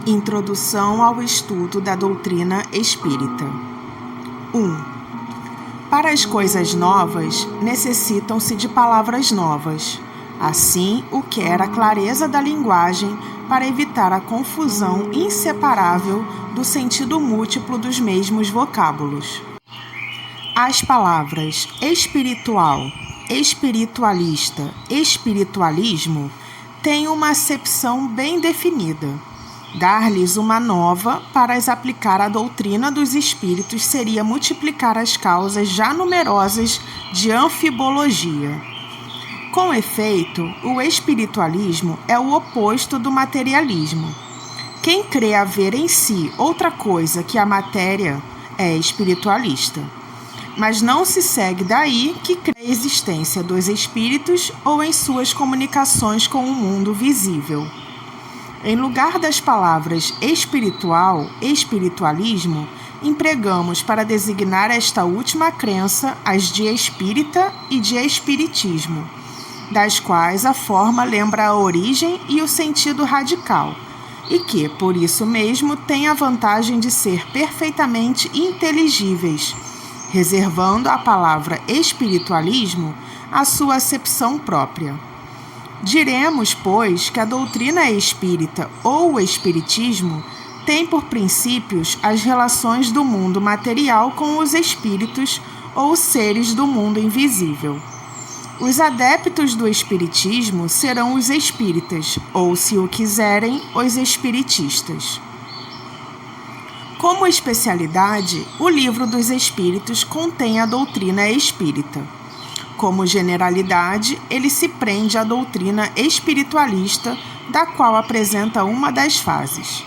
Introdução ao estudo da doutrina espírita. 1. Para as coisas novas, necessitam-se de palavras novas. Assim, o quer a clareza da linguagem para evitar a confusão inseparável do sentido múltiplo dos mesmos vocábulos. As palavras espiritual, espiritualista, espiritualismo têm uma acepção bem definida. Dar-lhes uma nova para as aplicar à doutrina dos espíritos seria multiplicar as causas já numerosas de anfibologia. Com efeito, o espiritualismo é o oposto do materialismo. Quem crê haver em si outra coisa que a matéria é espiritualista. Mas não se segue daí que crê a existência dos espíritos ou em suas comunicações com o mundo visível. Em lugar das palavras espiritual, espiritualismo, empregamos para designar esta última crença as de espírita e de espiritismo, das quais a forma lembra a origem e o sentido radical, e que, por isso mesmo, têm a vantagem de ser perfeitamente inteligíveis, reservando à palavra espiritualismo a sua acepção própria. Diremos, pois, que a doutrina espírita ou o espiritismo tem por princípios as relações do mundo material com os espíritos ou seres do mundo invisível. Os adeptos do espiritismo serão os espíritas, ou, se o quiserem, os espiritistas. Como especialidade, o Livro dos Espíritos contém a doutrina espírita. Como generalidade, ele se prende à doutrina espiritualista, da qual apresenta uma das fases.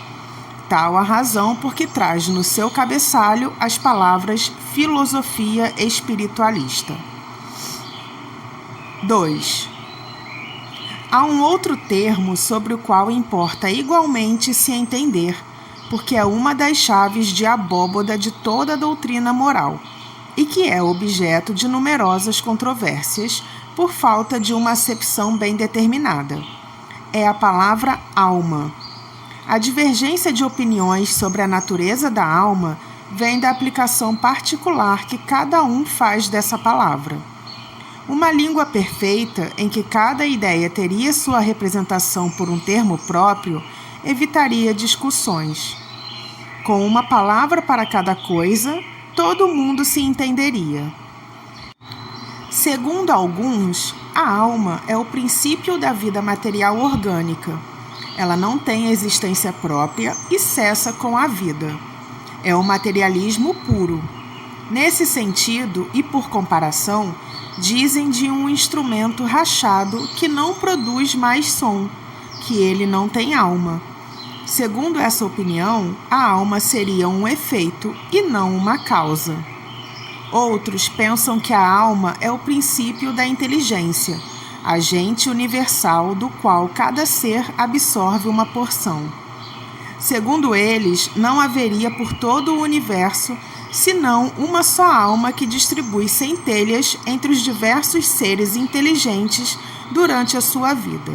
Tal a razão por que traz no seu cabeçalho as palavras filosofia espiritualista. 2. Há um outro termo sobre o qual importa igualmente se entender, porque é uma das chaves de abóboda de toda a doutrina moral, e que é objeto de numerosas controvérsias por falta de uma acepção bem determinada. É a palavra alma. A divergência de opiniões sobre a natureza da alma vem da aplicação particular que cada um faz dessa palavra. Uma língua perfeita, em que cada ideia teria sua representação por um termo próprio, evitaria discussões. Com uma palavra para cada coisa, todo mundo se entenderia. Segundo alguns, a alma é o princípio da vida material orgânica. Ela não tem existência própria e cessa com a vida. É o materialismo puro. Nesse sentido, e por comparação, dizem de um instrumento rachado que não produz mais som, que ele não tem alma. Segundo essa opinião, a alma seria um efeito e não uma causa. Outros pensam que a alma é o princípio da inteligência, agente universal do qual cada ser absorve uma porção. Segundo eles, não haveria por todo o universo senão uma só alma que distribui centelhas entre os diversos seres inteligentes durante a sua vida.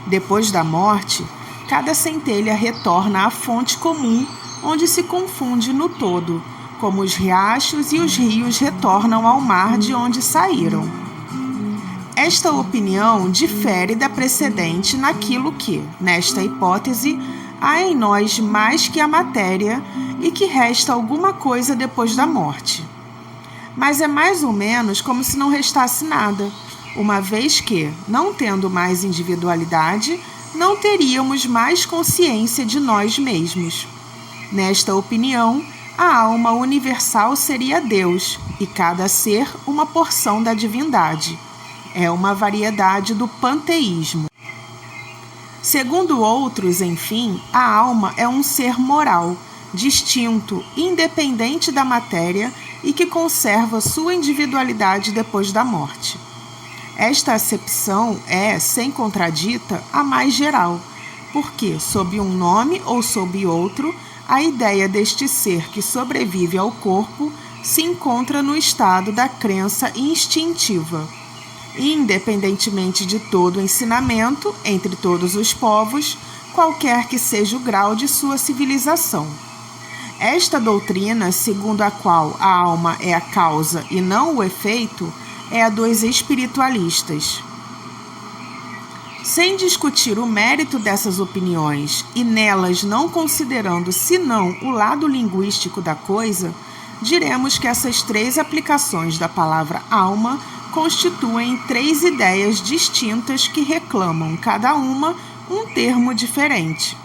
Depois da morte, cada centelha retorna à fonte comum, onde se confunde no todo, como os riachos e os rios retornam ao mar de onde saíram. Esta opinião difere da precedente naquilo que, nesta hipótese, há em nós mais que a matéria e que resta alguma coisa depois da morte. Mas é mais ou menos como se não restasse nada, uma vez que, não tendo mais individualidade, não teríamos mais consciência de nós mesmos. Nesta opinião, a alma universal seria Deus, e cada ser uma porção da divindade. É uma variedade do panteísmo. Segundo outros, enfim, a alma é um ser moral, distinto, independente da matéria e que conserva sua individualidade depois da morte. Esta acepção é, sem contradita, a mais geral, porque, sob um nome ou sob outro, a ideia deste ser que sobrevive ao corpo se encontra no estado da crença instintiva. Independentemente de todo o ensinamento, entre todos os povos, qualquer que seja o grau de sua civilização. Esta doutrina, segundo a qual a alma é a causa e não o efeito, é a dos espiritualistas. Sem discutir o mérito dessas opiniões e nelas não considerando senão o lado linguístico da coisa, diremos que essas três aplicações da palavra alma constituem três ideias distintas que reclamam, cada uma, um termo diferente.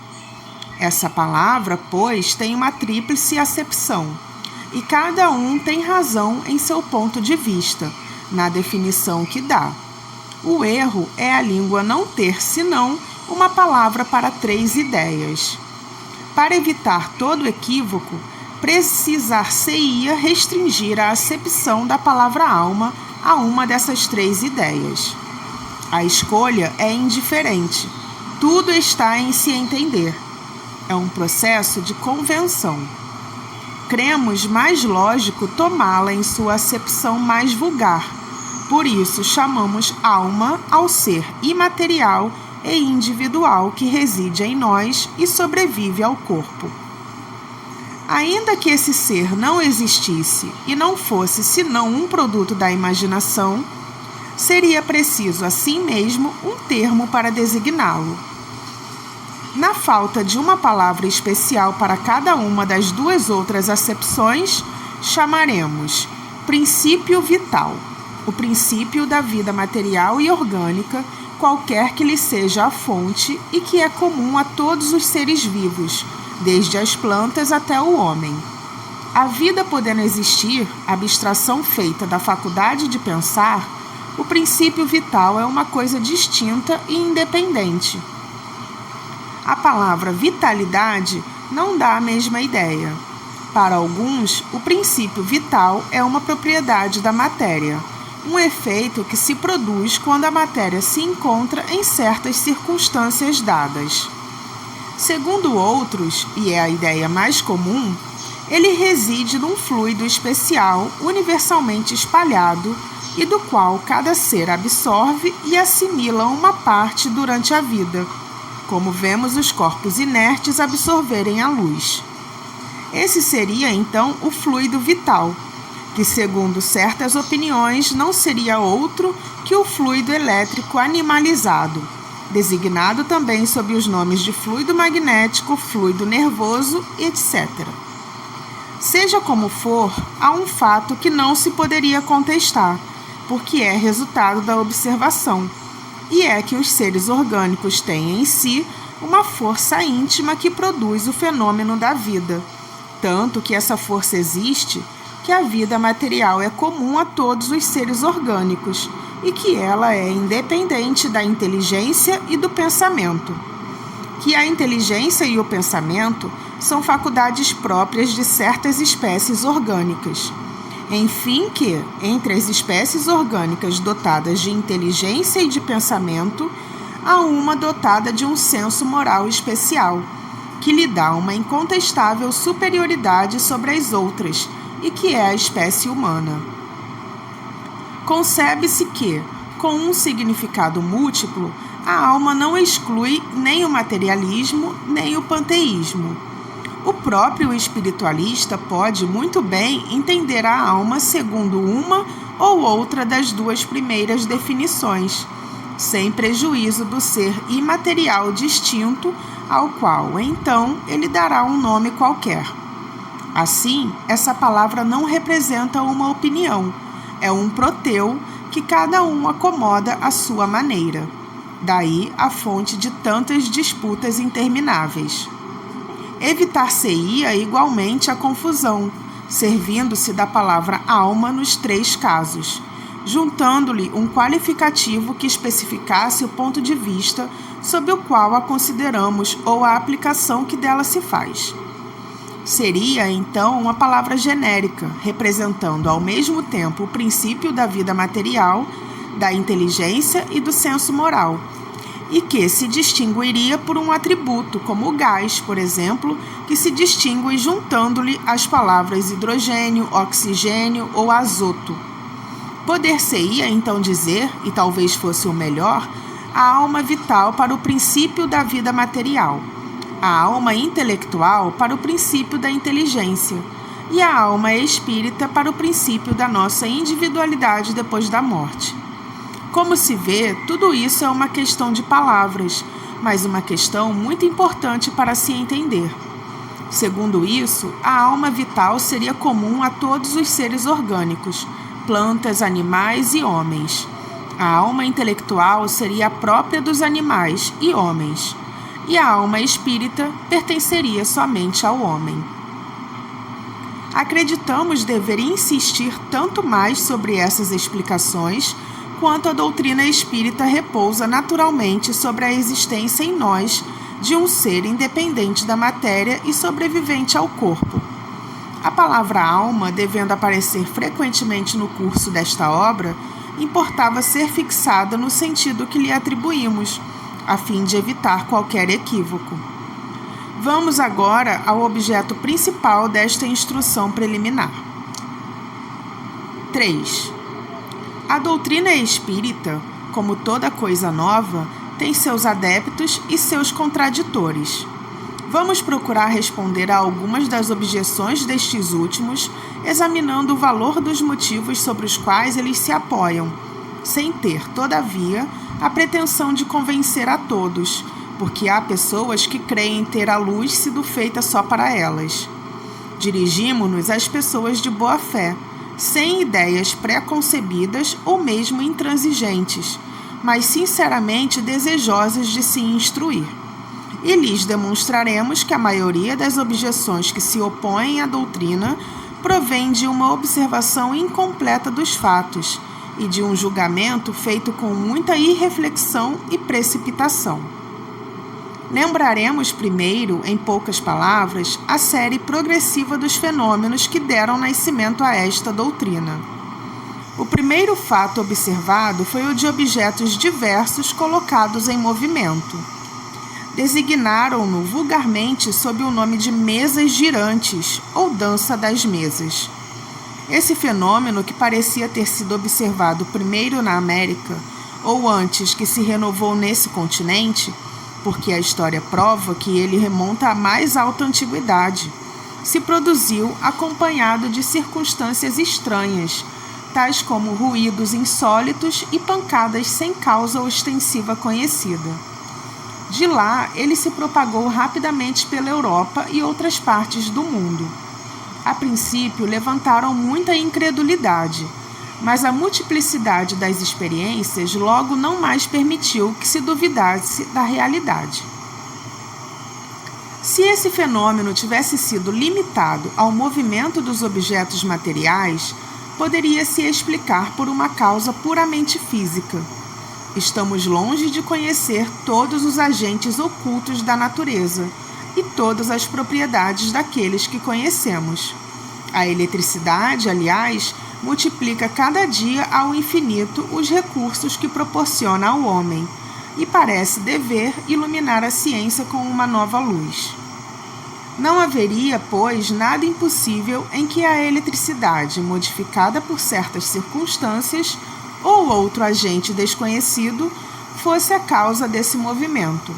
Essa palavra, pois, tem uma tríplice acepção, e cada um tem razão em seu ponto de vista, na definição que dá. O erro é a língua não ter senão uma palavra para três ideias. Para evitar todo equívoco, precisar-se-ia restringir a acepção da palavra alma a uma dessas três ideias. A escolha é indiferente, tudo está em se entender. É um processo de convenção. Cremos mais lógico tomá-la em sua acepção mais vulgar. Por isso, chamamos alma ao ser imaterial e individual que reside em nós e sobrevive ao corpo. Ainda que esse ser não existisse e não fosse senão um produto da imaginação, seria preciso, assim mesmo, um termo para designá-lo. Na falta de uma palavra especial para cada uma das duas outras acepções, chamaremos princípio vital, o princípio da vida material e orgânica, qualquer que lhe seja a fonte e que é comum a todos os seres vivos, desde as plantas até o homem. A vida podendo existir, abstração feita da faculdade de pensar, o princípio vital é uma coisa distinta e independente. A palavra vitalidade não dá a mesma ideia. Para alguns, o princípio vital é uma propriedade da matéria, um efeito que se produz quando a matéria se encontra em certas circunstâncias dadas. Segundo outros, e é a ideia mais comum, ele reside num fluido especial, universalmente espalhado, e do qual cada ser absorve e assimila uma parte durante a vida, como vemos os corpos inertes absorverem a luz. Esse seria, então, o fluido vital, que, segundo certas opiniões, não seria outro que o fluido elétrico animalizado, designado também sob os nomes de fluido magnético, fluido nervoso, etc. Seja como for, há um fato que não se poderia contestar, porque é resultado da observação, e é que os seres orgânicos têm em si uma força íntima que produz o fenômeno da vida, tanto que essa força existe que a vida material é comum a todos os seres orgânicos e que ela é independente da inteligência e do pensamento. Que a inteligência e o pensamento são faculdades próprias de certas espécies orgânicas. Enfim que, entre as espécies orgânicas dotadas de inteligência e de pensamento, há uma dotada de um senso moral especial, que lhe dá uma incontestável superioridade sobre as outras, e que é a espécie humana. Concebe-se que, com um significado múltiplo, a alma não exclui nem o materialismo, nem o panteísmo. O próprio espiritualista pode muito bem entender a alma segundo uma ou outra das duas primeiras definições, sem prejuízo do ser imaterial distinto, ao qual, então, ele dará um nome qualquer. Assim, essa palavra não representa uma opinião, é um proteu que cada um acomoda à sua maneira. Daí a fonte de tantas disputas intermináveis. Evitar-se-ia igualmente a confusão, servindo-se da palavra alma nos três casos, juntando-lhe um qualificativo que especificasse o ponto de vista sob o qual a consideramos ou a aplicação que dela se faz. Seria, então, uma palavra genérica, representando ao mesmo tempo o princípio da vida material, da inteligência e do senso moral, e que se distinguiria por um atributo, como o gás, por exemplo, que se distingue juntando-lhe as palavras hidrogênio, oxigênio ou azoto. Poder-se-ia, então, dizer, e talvez fosse o melhor, a alma vital para o princípio da vida material, a alma intelectual para o princípio da inteligência e a alma espírita para o princípio da nossa individualidade depois da morte. Como se vê, tudo isso é uma questão de palavras, mas uma questão muito importante para se entender. Segundo isso, a alma vital seria comum a todos os seres orgânicos, plantas, animais e homens. A alma intelectual seria a própria dos animais e homens, e a alma espírita pertenceria somente ao homem. Acreditamos dever insistir tanto mais sobre essas explicações quanto a doutrina espírita repousa naturalmente sobre a existência em nós de um ser independente da matéria e sobrevivente ao corpo. A palavra alma, devendo aparecer frequentemente no curso desta obra, importava ser fixada no sentido que lhe atribuímos, a fim de evitar qualquer equívoco. Vamos agora ao objeto principal desta instrução preliminar. 3. A doutrina espírita, como toda coisa nova, tem seus adeptos e seus contraditores. Vamos procurar responder a algumas das objeções destes últimos, examinando o valor dos motivos sobre os quais eles se apoiam, sem ter, todavia, a pretensão de convencer a todos, porque há pessoas que creem ter a luz sido feita só para elas. Dirigimo-nos às pessoas de boa fé, sem ideias pré-concebidas ou mesmo intransigentes, mas sinceramente desejosas de se instruir. E lhes demonstraremos que a maioria das objeções que se opõem à doutrina provém de uma observação incompleta dos fatos e de um julgamento feito com muita irreflexão e precipitação. Lembraremos primeiro, em poucas palavras, a série progressiva dos fenômenos que deram nascimento a esta doutrina. O primeiro fato observado foi o de objetos diversos colocados em movimento. Designaram-no vulgarmente sob o nome de mesas girantes ou dança das mesas. Esse fenômeno, que parecia ter sido observado primeiro na América, ou antes que se renovou nesse continente, porque a história prova que ele remonta à mais alta antiguidade, se produziu acompanhado de circunstâncias estranhas, tais como ruídos insólitos e pancadas sem causa ostensiva conhecida. De lá, ele se propagou rapidamente pela Europa e outras partes do mundo. A princípio, levantaram muita incredulidade, mas a multiplicidade das experiências logo não mais permitiu que se duvidasse da realidade. Se esse fenômeno tivesse sido limitado ao movimento dos objetos materiais, poderia se explicar por uma causa puramente física. Estamos longe de conhecer todos os agentes ocultos da natureza e todas as propriedades daqueles que conhecemos. A eletricidade, aliás, multiplica cada dia ao infinito os recursos que proporciona ao homem e parece dever iluminar a ciência com uma nova luz. Não haveria, pois, nada impossível em que a eletricidade, modificada por certas circunstâncias ou outro agente desconhecido, fosse a causa desse movimento.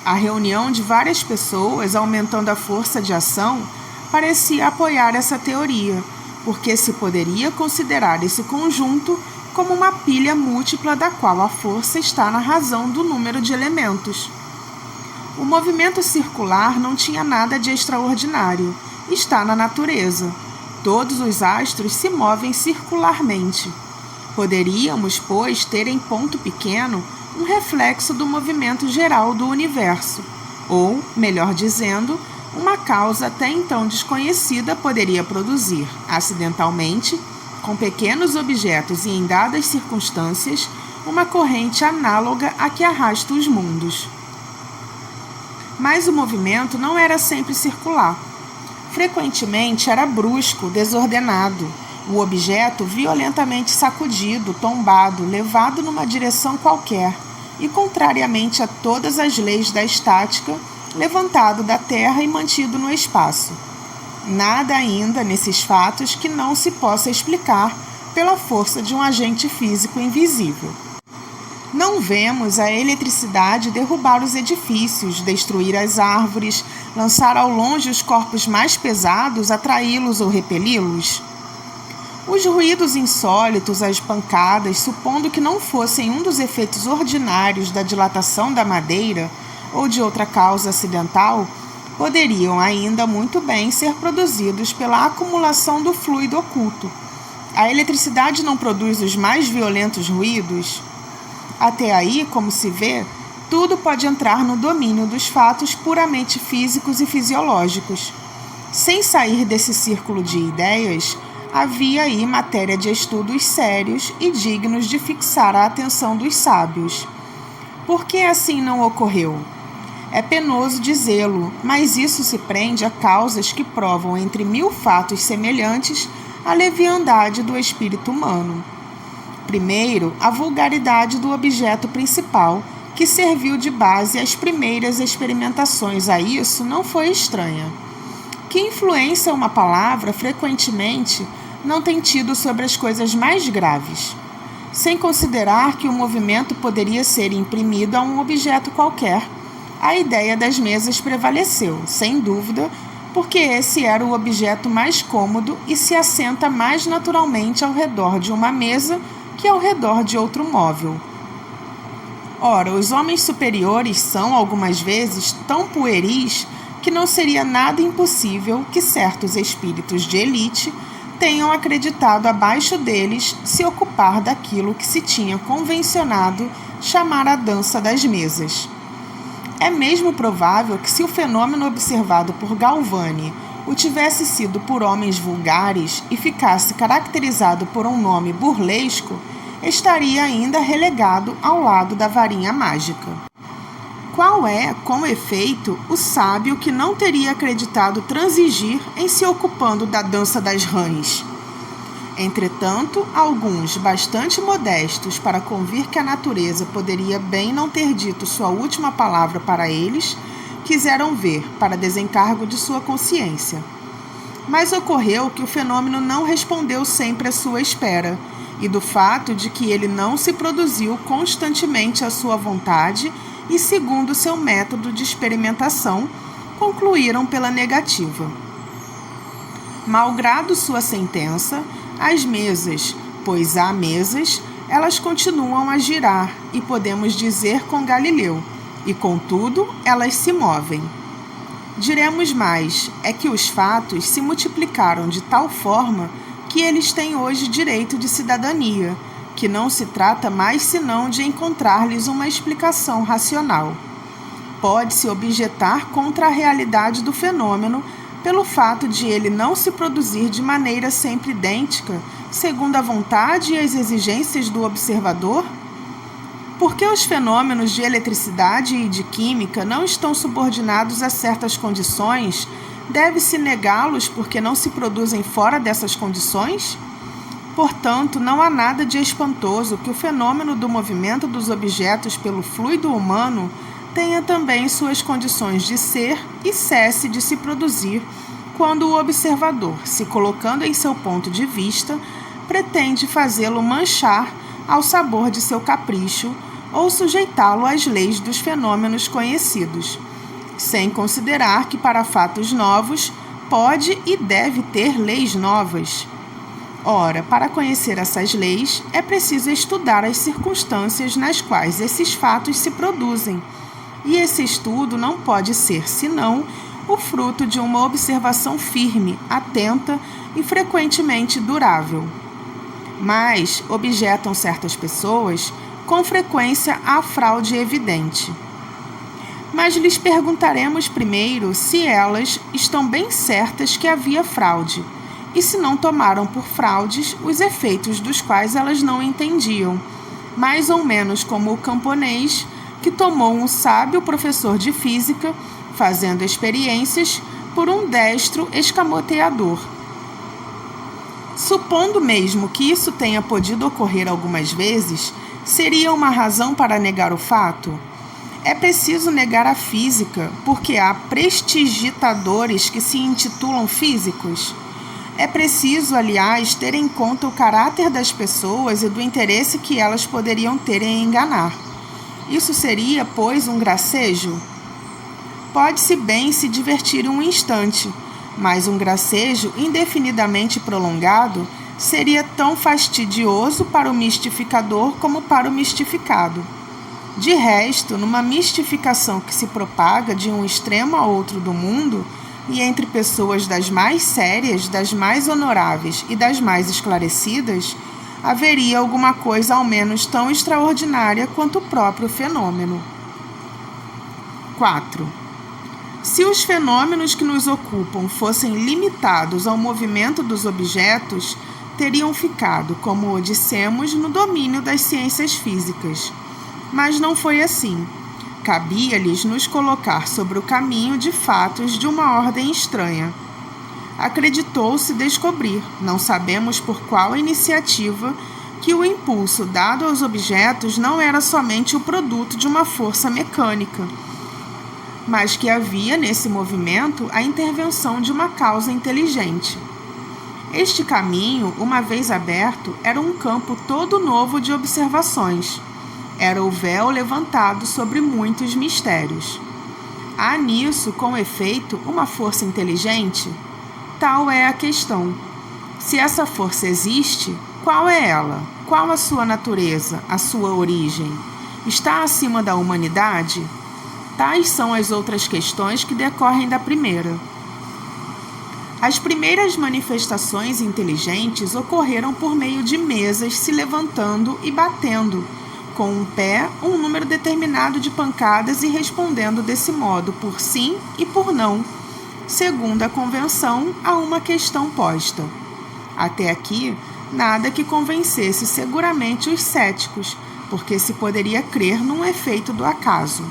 A reunião de várias pessoas, aumentando a força de ação, parecia apoiar essa teoria, porque se poderia considerar esse conjunto como uma pilha múltipla da qual a força está na razão do número de elementos. O movimento circular não tinha nada de extraordinário, está na natureza. Todos os astros se movem circularmente. Poderíamos, pois, ter em ponto pequeno um reflexo do movimento geral do universo, ou, melhor dizendo, uma causa até então desconhecida poderia produzir, acidentalmente, com pequenos objetos e em dadas circunstâncias, uma corrente análoga à que arrasta os mundos. Mas o movimento não era sempre circular. Frequentemente era brusco, desordenado, o objeto violentamente sacudido, tombado, levado numa direção qualquer e, contrariamente a todas as leis da estática, levantado da terra e mantido no espaço. Nada ainda nesses fatos que não se possa explicar pela força de um agente físico invisível. Não vemos a eletricidade derrubar os edifícios, destruir as árvores, lançar ao longe os corpos mais pesados, atraí-los ou repeli-los? Os ruídos insólitos, as pancadas, supondo que não fossem um dos efeitos ordinários da dilatação da madeira ou de outra causa acidental, poderiam ainda muito bem ser produzidos pela acumulação do fluido oculto. A eletricidade não produz os mais violentos ruídos? Até aí, como se vê, tudo pode entrar no domínio dos fatos puramente físicos e fisiológicos. Sem sair desse círculo de ideias, havia aí matéria de estudos sérios e dignos de fixar a atenção dos sábios. Por que assim não ocorreu? É penoso dizê-lo, mas isso se prende a causas que provam entre 1000 fatos semelhantes a leviandade do espírito humano. Primeiro, a vulgaridade do objeto principal, que serviu de base às primeiras experimentações a isso, não foi estranha. Que influência uma palavra, frequentemente, não tem tido sobre as coisas mais graves? Sem considerar que o movimento poderia ser imprimido a um objeto qualquer, a ideia das mesas prevaleceu, sem dúvida, porque esse era o objeto mais cômodo e se assenta mais naturalmente ao redor de uma mesa que ao redor de outro móvel. Ora, os homens superiores são, algumas vezes, tão pueris que não seria nada impossível que certos espíritos de elite tenham acreditado abaixo deles se ocupar daquilo que se tinha convencionado chamar a dança das mesas. É mesmo provável que, se o fenômeno observado por Galvani o tivesse sido por homens vulgares e ficasse caracterizado por um nome burlesco, estaria ainda relegado ao lado da varinha mágica. Qual é, com efeito, o sábio que não teria acreditado transigir em se ocupando da dança das rãs? Entretanto, alguns, bastante modestos para convir que a natureza poderia bem não ter dito sua última palavra para eles, quiseram ver, para desencargo de sua consciência. Mas ocorreu que o fenômeno não respondeu sempre à sua espera, e do fato de que ele não se produziu constantemente à sua vontade e segundo seu método de experimentação, concluíram pela negativa. Malgrado sua sentença, as mesas, pois há mesas, elas continuam a girar, e podemos dizer com Galileu, e contudo elas se movem. Diremos mais, é que os fatos se multiplicaram de tal forma que eles têm hoje direito de cidadania, que não se trata mais senão de encontrar-lhes uma explicação racional. Pode-se objetar contra a realidade do fenômeno pelo fato de ele não se produzir de maneira sempre idêntica, segundo a vontade e as exigências do observador? Porque os fenômenos de eletricidade e de química não estão subordinados a certas condições, deve-se negá-los porque não se produzem fora dessas condições? Portanto, não há nada de espantoso que o fenômeno do movimento dos objetos pelo fluido humano tenha também suas condições de ser e cesse de se produzir quando o observador, se colocando em seu ponto de vista, pretende fazê-lo manchar ao sabor de seu capricho ou sujeitá-lo às leis dos fenômenos conhecidos, sem considerar que para fatos novos pode e deve ter leis novas. Ora, para conhecer essas leis, é preciso estudar as circunstâncias nas quais esses fatos se produzem, e esse estudo não pode ser, senão, o fruto de uma observação firme, atenta e frequentemente durável. Mas, objetam certas pessoas, com frequência há fraude evidente. Mas lhes perguntaremos primeiro se elas estão bem certas que havia fraude, e se não tomaram por fraudes os efeitos dos quais elas não entendiam, mais ou menos como o camponês que tomou um sábio professor de física, fazendo experiências, por um destro escamoteador. Supondo mesmo que isso tenha podido ocorrer algumas vezes, seria uma razão para negar o fato? É preciso negar a física, porque há prestidigitadores que se intitulam físicos? É preciso, aliás, ter em conta o caráter das pessoas e do interesse que elas poderiam ter em enganar. Isso seria, pois, um gracejo? Pode-se bem se divertir um instante, mas um gracejo indefinidamente prolongado seria tão fastidioso para o mistificador como para o mistificado. De resto, numa mistificação que se propaga de um extremo a outro do mundo, e entre pessoas das mais sérias, das mais honoráveis e das mais esclarecidas, haveria alguma coisa ao menos tão extraordinária quanto o próprio fenômeno. 4. Se os fenômenos que nos ocupam fossem limitados ao movimento dos objetos, teriam ficado, como dissemos, no domínio das ciências físicas. Mas não foi assim. Cabia-lhes nos colocar sobre o caminho de fatos de uma ordem estranha. Acreditou-se descobrir, não sabemos por qual iniciativa, que o impulso dado aos objetos não era somente o produto de uma força mecânica, mas que havia nesse movimento a intervenção de uma causa inteligente. Este caminho, uma vez aberto, era um campo todo novo de observações. Era o véu levantado sobre muitos mistérios. Há nisso, com efeito, uma força inteligente? Tal é a questão. Se essa força existe, qual é ela? Qual a sua natureza, a sua origem? Está acima da humanidade? Tais são as outras questões que decorrem da primeira. As primeiras manifestações inteligentes ocorreram por meio de mesas se levantando e batendo, com um pé, um número determinado de pancadas e respondendo desse modo por sim e por não, segundo a convenção, a uma questão posta. Até aqui, nada que convencesse seguramente os céticos, porque se poderia crer num efeito do acaso.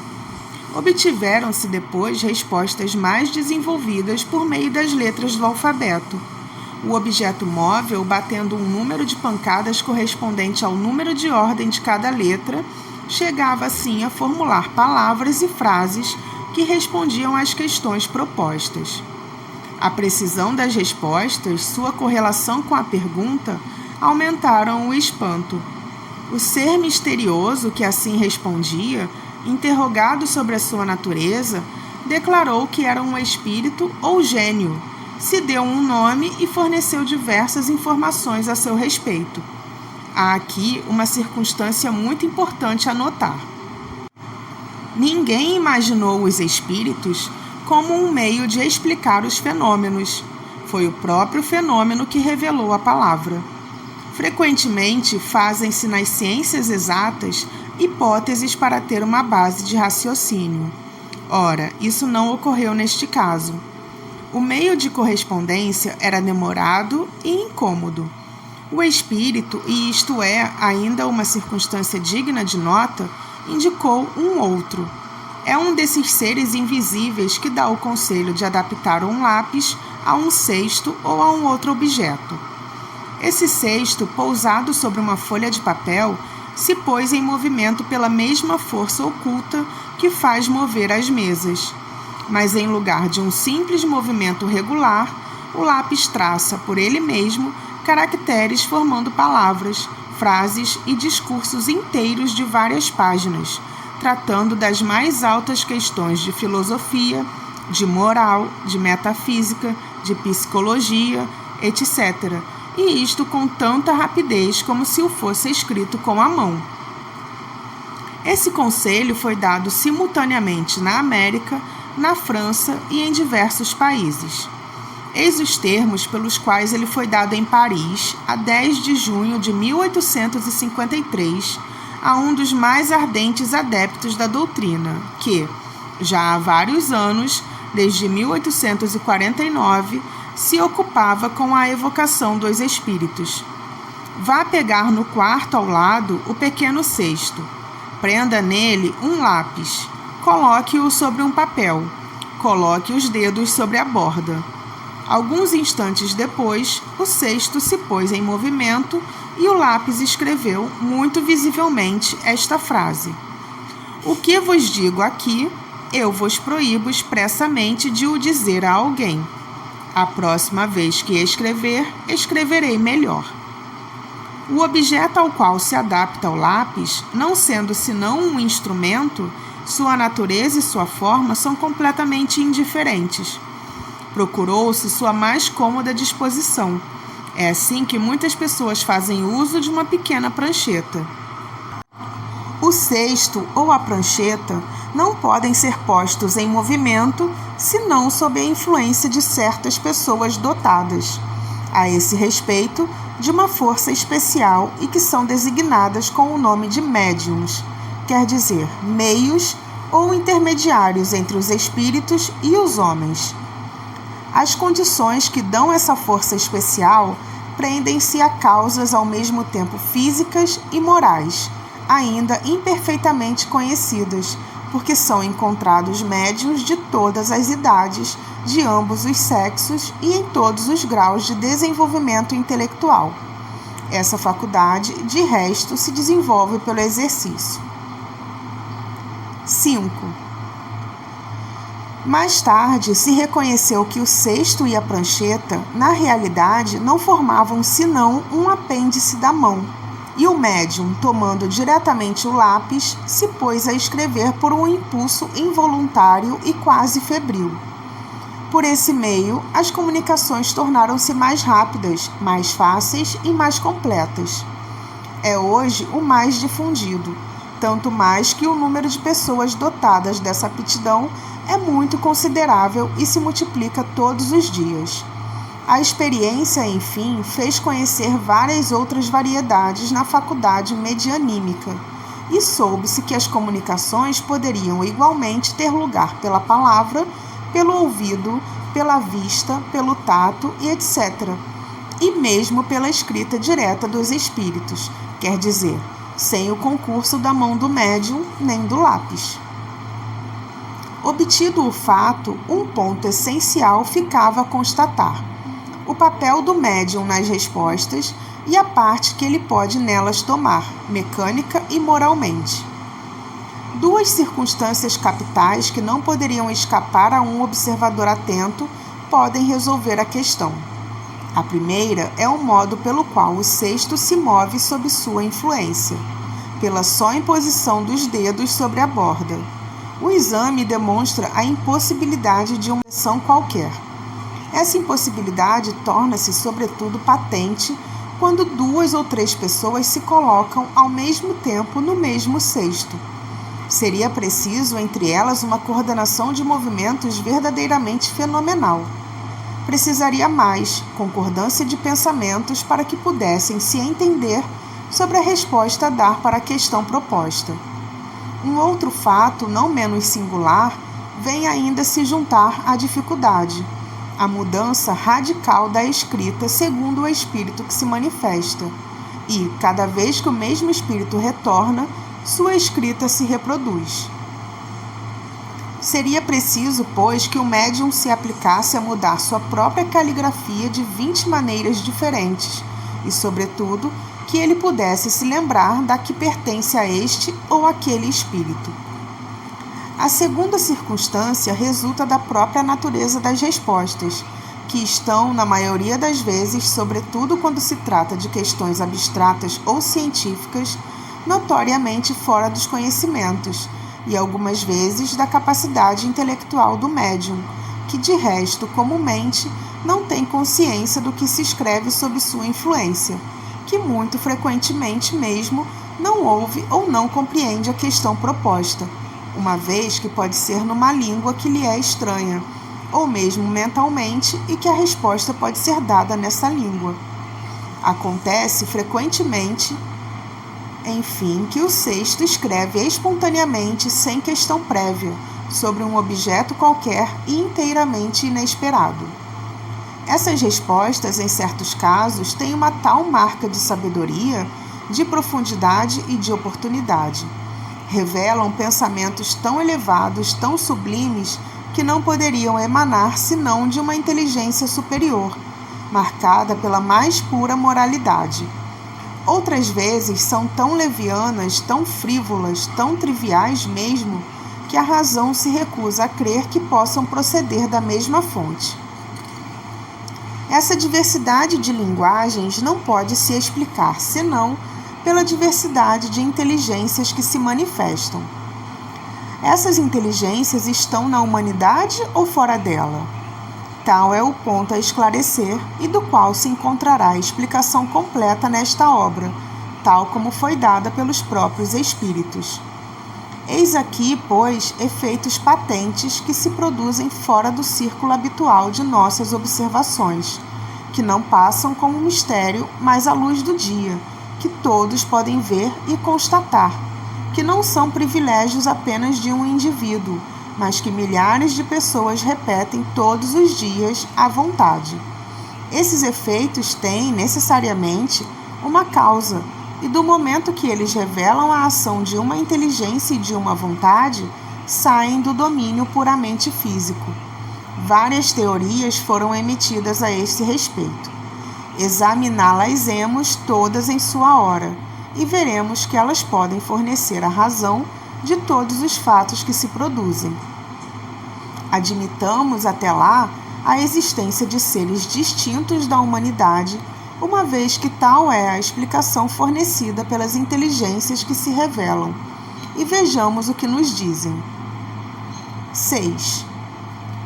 Obtiveram-se depois respostas mais desenvolvidas por meio das letras do alfabeto. O objeto móvel, batendo um número de pancadas correspondente ao número de ordem de cada letra, chegava assim a formular palavras e frases que respondiam às questões propostas. A precisão das respostas, sua correlação com a pergunta, aumentaram o espanto. O ser misterioso que assim respondia, interrogado sobre a sua natureza, declarou que era um espírito ou gênio, se deu um nome e forneceu diversas informações a seu respeito. Há aqui uma circunstância muito importante a notar. Ninguém imaginou os espíritos como um meio de explicar os fenômenos. Foi o próprio fenômeno que revelou a palavra. Frequentemente, fazem-se nas ciências exatas hipóteses para ter uma base de raciocínio. Ora, isso não ocorreu neste caso. O meio de correspondência era demorado e incômodo. O espírito, e isto é ainda uma circunstância digna de nota, indicou um outro. É um desses seres invisíveis que dá o conselho de adaptar um lápis a um cesto ou a um outro objeto. Esse cesto, pousado sobre uma folha de papel, se pôs em movimento pela mesma força oculta que faz mover as mesas. Mas em lugar de um simples movimento regular, o lápis traça por ele mesmo caracteres formando palavras, frases e discursos inteiros de várias páginas, tratando das mais altas questões de filosofia, de moral, de metafísica, de psicologia, etc., e isto com tanta rapidez como se o fosse escrito com a mão. Esse conselho foi dado simultaneamente na América, na França e em diversos países. Eis os termos pelos quais ele foi dado em Paris, a 10 de junho de 1853, a um dos mais ardentes adeptos da doutrina, que, já há vários anos, desde 1849, se ocupava com a evocação dos espíritos. Vá pegar no quarto ao lado o pequeno cesto. Prenda nele um lápis. Coloque-o sobre um papel. Coloque os dedos sobre a borda. Alguns instantes depois, o cesto se pôs em movimento e o lápis escreveu, muito visivelmente, esta frase: "O que vos digo aqui, eu vos proíbo expressamente de o dizer a alguém." A próxima vez que escrever, escreverei melhor. O objeto ao qual se adapta o lápis, não sendo senão um instrumento, sua natureza e sua forma são completamente indiferentes. Procurou-se sua mais cômoda disposição. É assim que muitas pessoas fazem uso de uma pequena prancheta. O cesto ou a prancheta não podem ser postos em movimento senão sob a influência de certas pessoas dotadas, a esse respeito, de uma força especial e que são designadas com o nome de médiuns, quer dizer, meios ou intermediários entre os espíritos e os homens. As condições que dão essa força especial prendem-se a causas ao mesmo tempo físicas e morais, ainda imperfeitamente conhecidas, porque são encontrados médiuns de todas as idades, de ambos os sexos e em todos os graus de desenvolvimento intelectual. Essa faculdade, de resto, se desenvolve pelo exercício. 5. Mais tarde, se reconheceu que o cesto e a prancheta, na realidade, não formavam senão um apêndice da mão, e o médium, tomando diretamente o lápis, se pôs a escrever por um impulso involuntário e quase febril. Por esse meio, as comunicações tornaram-se mais rápidas, mais fáceis e mais completas. É hoje o mais difundido, tanto mais que o número de pessoas dotadas dessa aptidão é muito considerável e se multiplica todos os dias. A experiência, enfim, fez conhecer várias outras variedades na faculdade medianímica, e soube-se que as comunicações poderiam igualmente ter lugar pela palavra, pelo ouvido, pela vista, pelo tato e etc., e mesmo pela escrita direta dos espíritos, quer dizer, sem o concurso da mão do médium nem do lápis. Obtido o fato, um ponto essencial ficava a constatar: o papel do médium nas respostas e a parte que ele pode nelas tomar, mecânica e moralmente. Duas circunstâncias capitais que não poderiam escapar a um observador atento podem resolver a questão. A primeira é o modo pelo qual o cesto se move sob sua influência, pela só imposição dos dedos sobre a borda. O exame demonstra a impossibilidade de uma ação qualquer. Essa impossibilidade torna-se, sobretudo, patente quando 2 ou 3 pessoas se colocam ao mesmo tempo no mesmo cesto. Seria preciso, entre elas, uma coordenação de movimentos verdadeiramente fenomenal. Precisaria mais concordância de pensamentos para que pudessem se entender sobre a resposta a dar para a questão proposta. Um outro fato, não menos singular, vem ainda se juntar à dificuldade: a mudança radical da escrita segundo o espírito que se manifesta, e, cada vez que o mesmo espírito retorna, sua escrita se reproduz. Seria preciso, pois, que o médium se aplicasse a mudar sua própria caligrafia de 20 maneiras diferentes e, sobretudo, que ele pudesse se lembrar da que pertence a este ou aquele espírito. A segunda circunstância resulta da própria natureza das respostas, que estão, na maioria das vezes, sobretudo quando se trata de questões abstratas ou científicas, notoriamente fora dos conhecimentos, e algumas vezes da capacidade intelectual do médium, que de resto, comumente, não tem consciência do que se escreve sob sua influência, que muito frequentemente mesmo não ouve ou não compreende a questão proposta, uma vez que pode ser numa língua que lhe é estranha, ou mesmo mentalmente, e que a resposta pode ser dada nessa língua. Acontece frequentemente, enfim, que o cesto escreve espontaneamente, sem questão prévia, sobre um objeto qualquer e inteiramente inesperado. Essas respostas, em certos casos, têm uma tal marca de sabedoria, de profundidade e de oportunidade. Revelam pensamentos tão elevados, tão sublimes, que não poderiam emanar senão de uma inteligência superior, marcada pela mais pura moralidade. Outras vezes são tão levianas, tão frívolas, tão triviais mesmo, que a razão se recusa a crer que possam proceder da mesma fonte. Essa diversidade de linguagens não pode se explicar senão pela diversidade de inteligências que se manifestam. Essas inteligências estão na humanidade ou fora dela? Tal é o ponto a esclarecer e do qual se encontrará a explicação completa nesta obra, tal como foi dada pelos próprios espíritos. Eis aqui, pois, efeitos patentes que se produzem fora do círculo habitual de nossas observações, que não passam como um mistério, mas à luz do dia, que todos podem ver e constatar, que não são privilégios apenas de um indivíduo, mas que milhares de pessoas repetem todos os dias à vontade. Esses efeitos têm, necessariamente, uma causa, e do momento que eles revelam a ação de uma inteligência e de uma vontade, saem do domínio puramente físico. Várias teorias foram emitidas a esse respeito. Examiná-las-emos todas em sua hora, e veremos que elas podem fornecer a razão de todos os fatos que se produzem. Admitamos até lá a existência de seres distintos da humanidade, uma vez que tal é a explicação fornecida pelas inteligências que se revelam, e vejamos o que nos dizem. 6.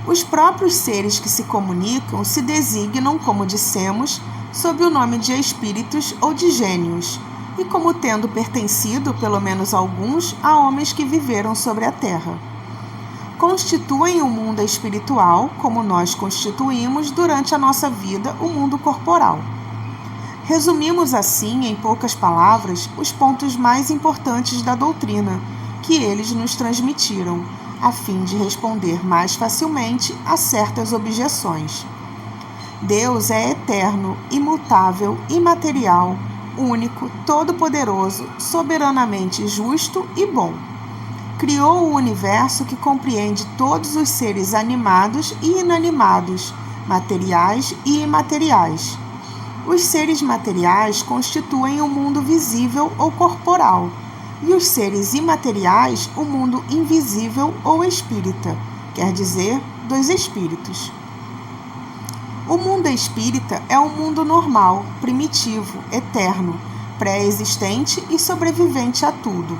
Os próprios seres que se comunicam se designam, como dissemos, sob o nome de espíritos ou de gênios, e como tendo pertencido, pelo menos alguns, a homens que viveram sobre a terra. Constituem o mundo espiritual, como nós constituímos durante a nossa vida o mundo corporal. Resumimos assim, em poucas palavras, os pontos mais importantes da doutrina que eles nos transmitiram, a fim de responder mais facilmente a certas objeções. Deus é eterno, imutável, imaterial, único, todo-poderoso, soberanamente justo e bom. Criou o universo que compreende todos os seres animados e inanimados, materiais e imateriais. Os seres materiais constituem o mundo visível ou corporal, e os seres imateriais o mundo invisível ou espírita, quer dizer, dos espíritos. O mundo espírita é um mundo normal, primitivo, eterno, pré-existente e sobrevivente a tudo.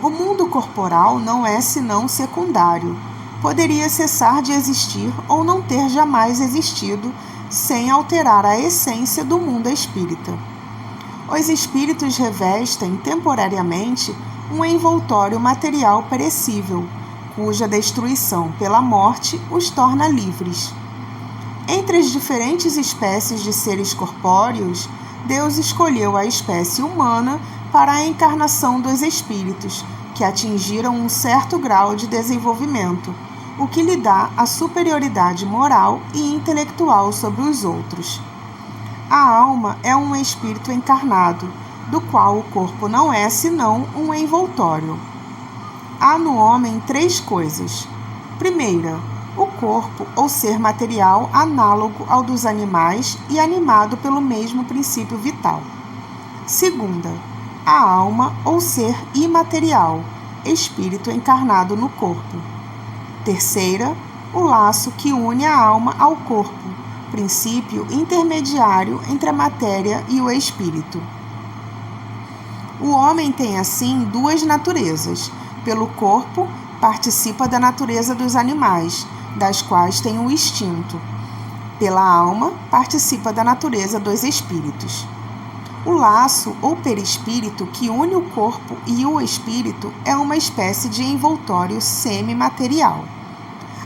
O mundo corporal não é senão secundário. Poderia cessar de existir ou não ter jamais existido, sem alterar a essência do mundo espírita. Os espíritos revestem temporariamente um envoltório material perecível, cuja destruição pela morte os torna livres. Entre as diferentes espécies de seres corpóreos, Deus escolheu a espécie humana para a encarnação dos espíritos, que atingiram um certo grau de desenvolvimento, o que lhe dá a superioridade moral e intelectual sobre os outros. A alma é um espírito encarnado, do qual o corpo não é senão um envoltório. Há no homem 3 coisas. Primeira, o corpo ou ser material análogo ao dos animais e animado pelo mesmo princípio vital. Segunda, a alma ou ser imaterial, espírito encarnado no corpo. Terceira, o laço que une a alma ao corpo, princípio intermediário entre a matéria e o espírito. O homem tem, assim, 2 naturezas. Pelo corpo, participa da natureza dos animais, das quais tem o instinto. Pela alma, participa da natureza dos espíritos. O laço ou perispírito que une o corpo e o espírito é uma espécie de envoltório semimaterial.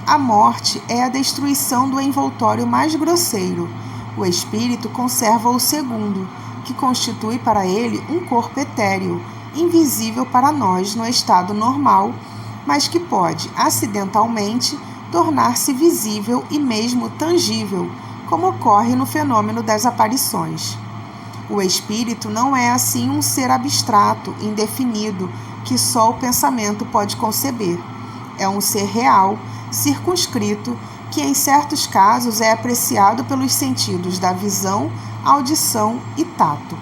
A morte é a destruição do envoltório mais grosseiro. O espírito conserva o segundo, que constitui para ele um corpo etéreo, invisível para nós no estado normal, mas que pode, acidentalmente, tornar-se visível e mesmo tangível, como ocorre no fenômeno das aparições. O espírito não é assim um ser abstrato, indefinido, que só o pensamento pode conceber. É um ser real, circunscrito, que em certos casos é apreciado pelos sentidos da visão, audição e tato.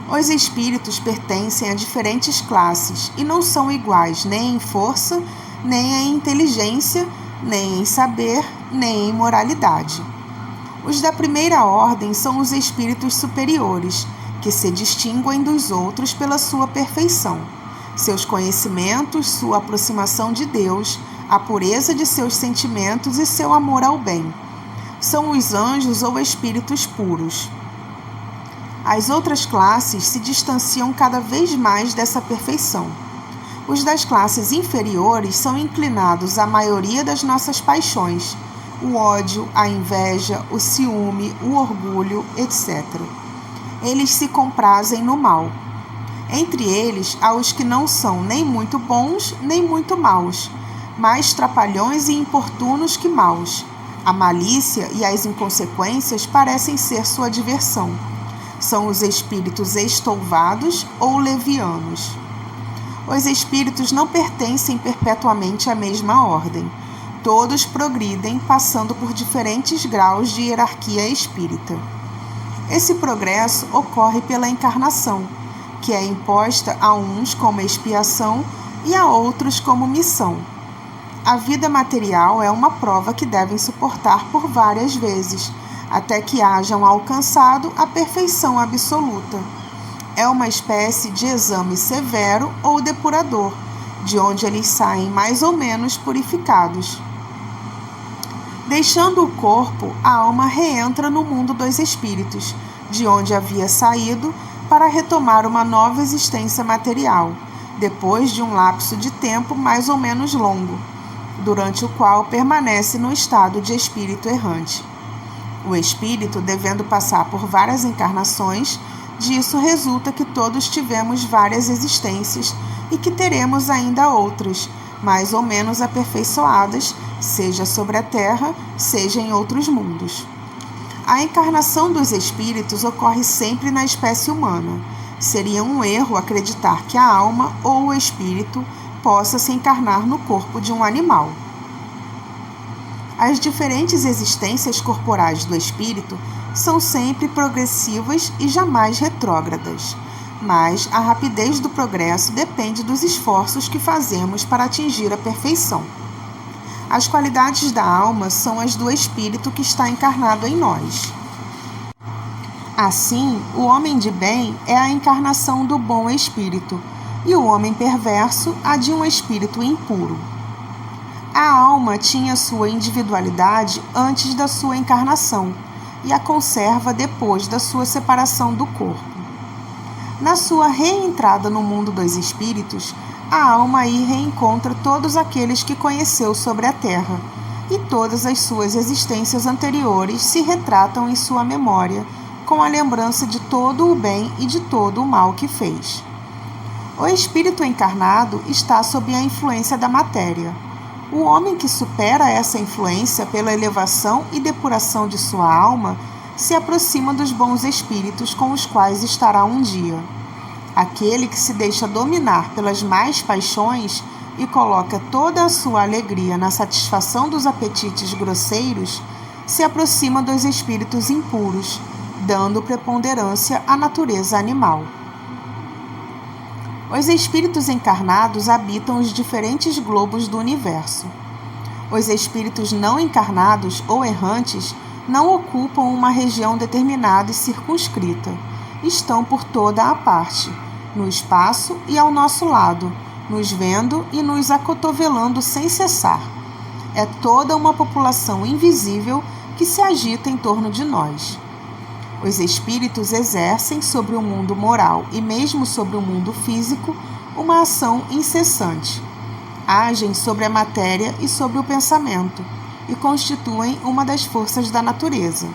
Os espíritos pertencem a diferentes classes e não são iguais nem em força, nem em inteligência, nem em saber, nem em moralidade. Os da primeira ordem são os espíritos superiores, que se distinguem dos outros pela sua perfeição, seus conhecimentos, sua aproximação de Deus, a pureza de seus sentimentos e seu amor ao bem. São os anjos ou espíritos puros. As outras classes se distanciam cada vez mais dessa perfeição. Os das classes inferiores são inclinados à maioria das nossas paixões, o ódio, a inveja, o ciúme, o orgulho, etc. Eles se comprazem no mal. Entre eles há os que não são nem muito bons nem muito maus, mais trapalhões e importunos que maus. A malícia e as inconsequências parecem ser sua diversão. São os espíritos estouvados ou levianos. Os espíritos não pertencem perpetuamente à mesma ordem. Todos progridem, passando por diferentes graus de hierarquia espírita. Esse progresso ocorre pela encarnação, que é imposta a uns como expiação e a outros como missão. A vida material é uma prova que devem suportar por várias vezes, até que hajam alcançado a perfeição absoluta. É uma espécie de exame severo ou depurador, de onde eles saem mais ou menos purificados. Deixando o corpo, a alma reentra no mundo dos espíritos, de onde havia saído, para retomar uma nova existência material, depois de um lapso de tempo mais ou menos longo, durante o qual permanece no estado de espírito errante. O espírito, devendo passar por várias encarnações, disso resulta que todos tivemos várias existências e que teremos ainda outras, mais ou menos aperfeiçoadas, seja sobre a Terra, seja em outros mundos. A encarnação dos espíritos ocorre sempre na espécie humana. Seria um erro acreditar que a alma ou o espírito possa se encarnar no corpo de um animal. As diferentes existências corporais do espírito são sempre progressivas e jamais retrógradas, mas a rapidez do progresso depende dos esforços que fazemos para atingir a perfeição. As qualidades da alma são as do espírito que está encarnado em nós. Assim, o homem de bem é a encarnação do bom espírito, e o homem perverso a de um espírito impuro. A alma tinha sua individualidade antes da sua encarnação e a conserva depois da sua separação do corpo. Na sua reentrada no mundo dos espíritos, a alma aí reencontra todos aqueles que conheceu sobre a terra, e todas as suas existências anteriores se retratam em sua memória, com a lembrança de todo o bem e de todo o mal que fez. O espírito encarnado está sob a influência da matéria. O homem que supera essa influência pela elevação e depuração de sua alma se aproxima dos bons espíritos com os quais estará um dia. Aquele que se deixa dominar pelas más paixões e coloca toda a sua alegria na satisfação dos apetites grosseiros, se aproxima dos espíritos impuros, dando preponderância à natureza animal. Os espíritos encarnados habitam os diferentes globos do universo. Os espíritos não encarnados ou errantes não ocupam uma região determinada e circunscrita. Estão por toda a parte, no espaço e ao nosso lado, nos vendo e nos acotovelando sem cessar. É toda uma população invisível que se agita em torno de nós. Os espíritos exercem sobre o mundo moral e mesmo sobre o mundo físico uma ação incessante. Agem sobre a matéria e sobre o pensamento e constituem uma das forças da natureza,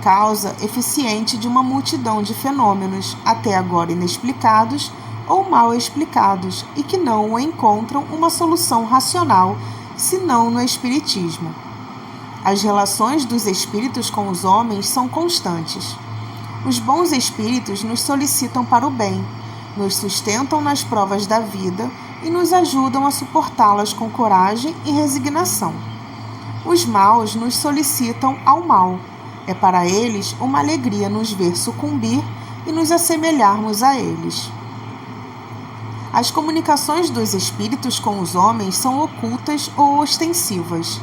causa eficiente de uma multidão de fenômenos até agora inexplicados ou mal explicados e que não encontram uma solução racional senão no espiritismo. As relações dos espíritos com os homens são constantes. Os bons espíritos nos solicitam para o bem, nos sustentam nas provas da vida e nos ajudam a suportá-las com coragem e resignação. Os maus nos solicitam ao mal. É para eles uma alegria nos ver sucumbir e nos assemelharmos a eles. As comunicações dos espíritos com os homens são ocultas ou ostensivas.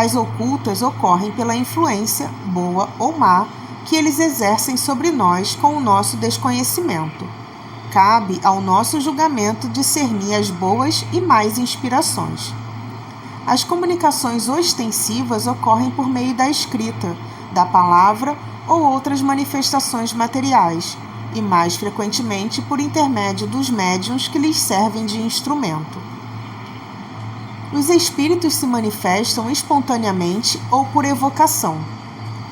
As ocultas ocorrem pela influência, boa ou má, que eles exercem sobre nós com o nosso desconhecimento. Cabe ao nosso julgamento discernir as boas e más inspirações. As comunicações ostensivas ocorrem por meio da escrita, da palavra ou outras manifestações materiais, e mais frequentemente por intermédio dos médiuns que lhes servem de instrumento. Os espíritos se manifestam espontaneamente ou por evocação.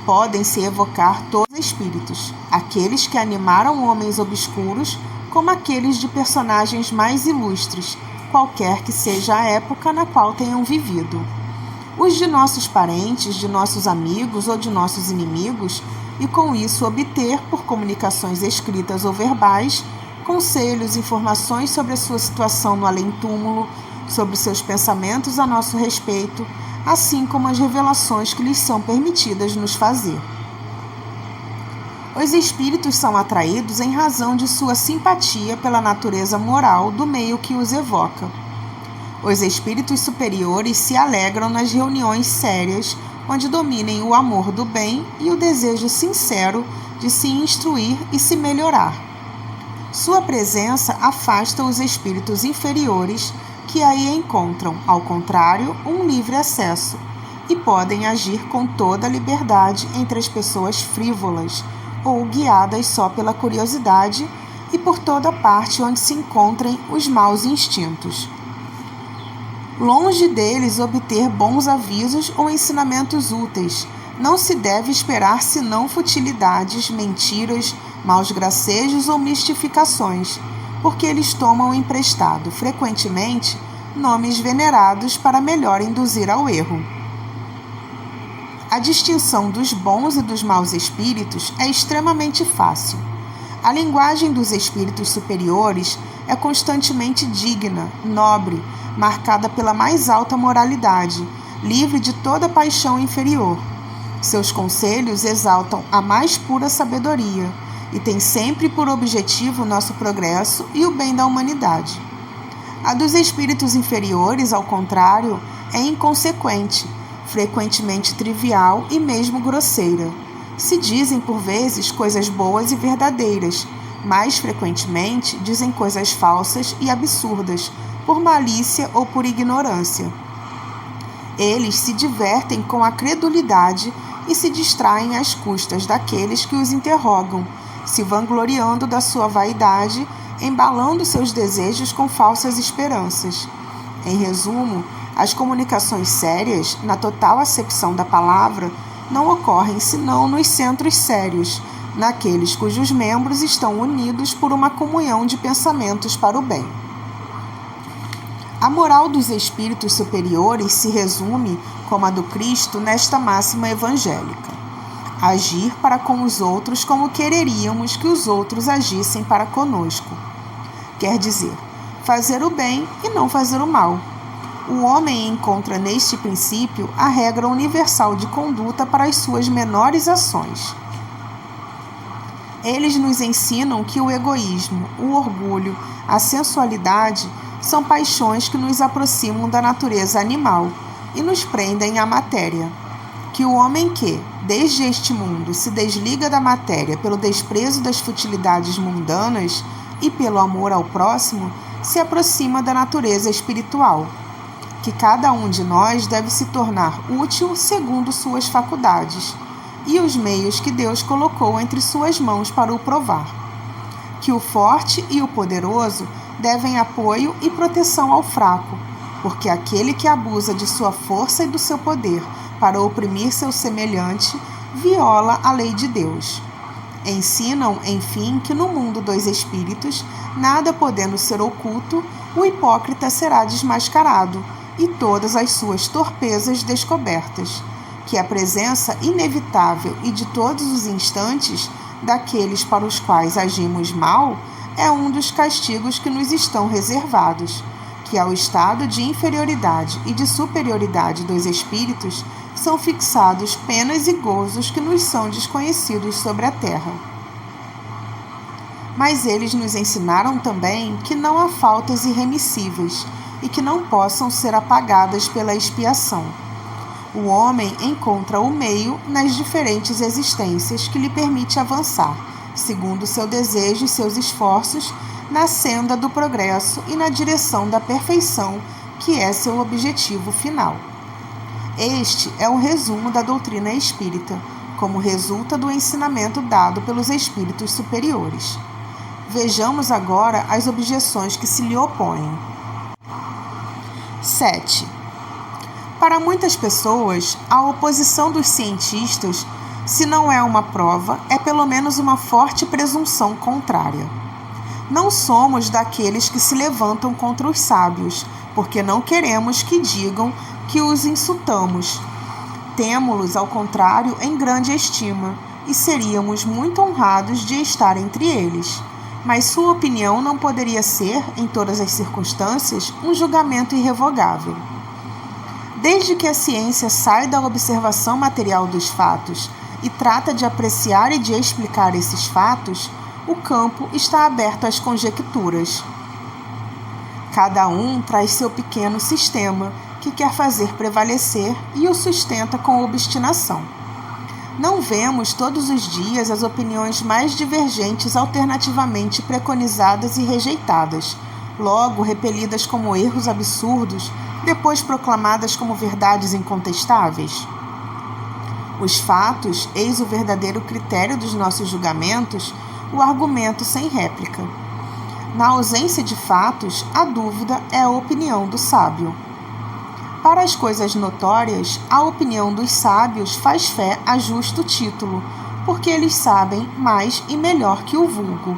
Podem-se evocar todos os espíritos, aqueles que animaram homens obscuros, como aqueles de personagens mais ilustres, qualquer que seja a época na qual tenham vivido. Os de nossos parentes, de nossos amigos ou de nossos inimigos, e com isso obter, por comunicações escritas ou verbais, conselhos, informações sobre a sua situação no além-túmulo, sobre seus pensamentos a nosso respeito, assim como as revelações que lhes são permitidas nos fazer. Os espíritos são atraídos em razão de sua simpatia pela natureza moral do meio que os evoca. Os espíritos superiores se alegram nas reuniões sérias, onde dominem o amor do bem e o desejo sincero de se instruir e se melhorar. Sua presença afasta os espíritos inferiores, que aí encontram, ao contrário, um livre acesso, e podem agir com toda a liberdade entre as pessoas frívolas, ou guiadas só pela curiosidade, e por toda parte onde se encontrem os maus instintos. Longe deles obter bons avisos ou ensinamentos úteis, não se deve esperar senão futilidades, mentiras, maus gracejos ou mistificações, porque eles tomam emprestado, frequentemente, nomes venerados para melhor induzir ao erro. A distinção dos bons e dos maus espíritos é extremamente fácil. A linguagem dos espíritos superiores é constantemente digna, nobre, marcada pela mais alta moralidade, livre de toda paixão inferior. Seus conselhos exaltam a mais pura sabedoria e têm sempre por objetivo o nosso progresso e o bem da humanidade. A dos espíritos inferiores, ao contrário, é inconsequente, frequentemente trivial e mesmo grosseira. Se dizem por vezes coisas boas e verdadeiras, mais frequentemente dizem coisas falsas e absurdas, por malícia ou por ignorância. Eles se divertem com a credulidade e se distraem às custas daqueles que os interrogam, se vangloriando da sua vaidade, embalando seus desejos com falsas esperanças. Em resumo, as comunicações sérias, na total acepção da palavra, não ocorrem senão nos centros sérios, naqueles cujos membros estão unidos por uma comunhão de pensamentos para o bem. A moral dos espíritos superiores se resume, como a do Cristo, nesta máxima evangélica: agir para com os outros como quereríamos que os outros agissem para conosco. Quer dizer, fazer o bem e não fazer o mal. O homem encontra neste princípio a regra universal de conduta para as suas menores ações. Eles nos ensinam que o egoísmo, o orgulho, a sensualidade são paixões que nos aproximam da natureza animal e nos prendem à matéria. Que o homem que, desde este mundo, se desliga da matéria pelo desprezo das futilidades mundanas e pelo amor ao próximo, se aproxima da natureza espiritual. Que cada um de nós deve se tornar útil segundo suas faculdades e os meios que Deus colocou entre suas mãos para o provar. Que o forte e o poderoso devem apoio e proteção ao fraco, porque aquele que abusa de sua força e do seu poder para oprimir seu semelhante viola a lei de Deus. Ensinam, enfim, que no mundo dos espíritos, nada podendo ser oculto, o hipócrita será desmascarado e todas as suas torpezas descobertas, que a presença inevitável e de todos os instantes daqueles para os quais agimos mal é um dos castigos que nos estão reservados, que ao estado de inferioridade e de superioridade dos espíritos são fixados penas e gozos que nos são desconhecidos sobre a terra. Mas eles nos ensinaram também que não há faltas irremissíveis e que não possam ser apagadas pela expiação. O homem encontra o meio nas diferentes existências que lhe permite avançar, segundo seu desejo e seus esforços, na senda do progresso e na direção da perfeição, que é seu objetivo final. Este é um resumo da doutrina espírita, como resulta do ensinamento dado pelos espíritos superiores. Vejamos agora as objeções que se lhe opõem. 7. Para muitas pessoas, a oposição dos cientistas, se não é uma prova, é pelo menos uma forte presunção contrária. Não somos daqueles que se levantam contra os sábios, porque não queremos que digam que os insultamos. Temo-los, ao contrário, em grande estima, e seríamos muito honrados de estar entre eles. Mas sua opinião não poderia ser, em todas as circunstâncias, um julgamento irrevogável. Desde que a ciência sai da observação material dos fatos e trata de apreciar e de explicar esses fatos, o campo está aberto às conjecturas. Cada um traz seu pequeno sistema, que quer fazer prevalecer e o sustenta com obstinação. Não vemos todos os dias as opiniões mais divergentes alternativamente preconizadas e rejeitadas, logo repelidas como erros absurdos, depois proclamadas como verdades incontestáveis? Os fatos, eis o verdadeiro critério dos nossos julgamentos, o argumento sem réplica. Na ausência de fatos, a dúvida é a opinião do sábio. Para as coisas notórias, a opinião dos sábios faz fé a justo título, porque eles sabem mais e melhor que o vulgo.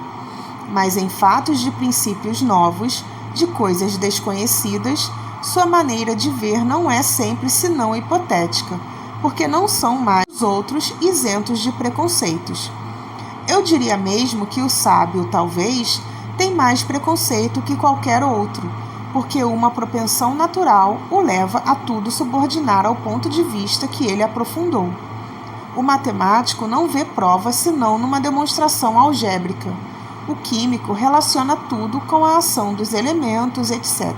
Mas em fatos de princípios novos, de coisas desconhecidas, sua maneira de ver não é sempre senão hipotética, porque não são mais os outros isentos de preconceitos. Eu diria mesmo que o sábio, talvez, tem mais preconceito que qualquer outro, porque uma propensão natural o leva a tudo subordinar ao ponto de vista que ele aprofundou. O matemático não vê prova senão numa demonstração algébrica. O químico relaciona tudo com a ação dos elementos, etc.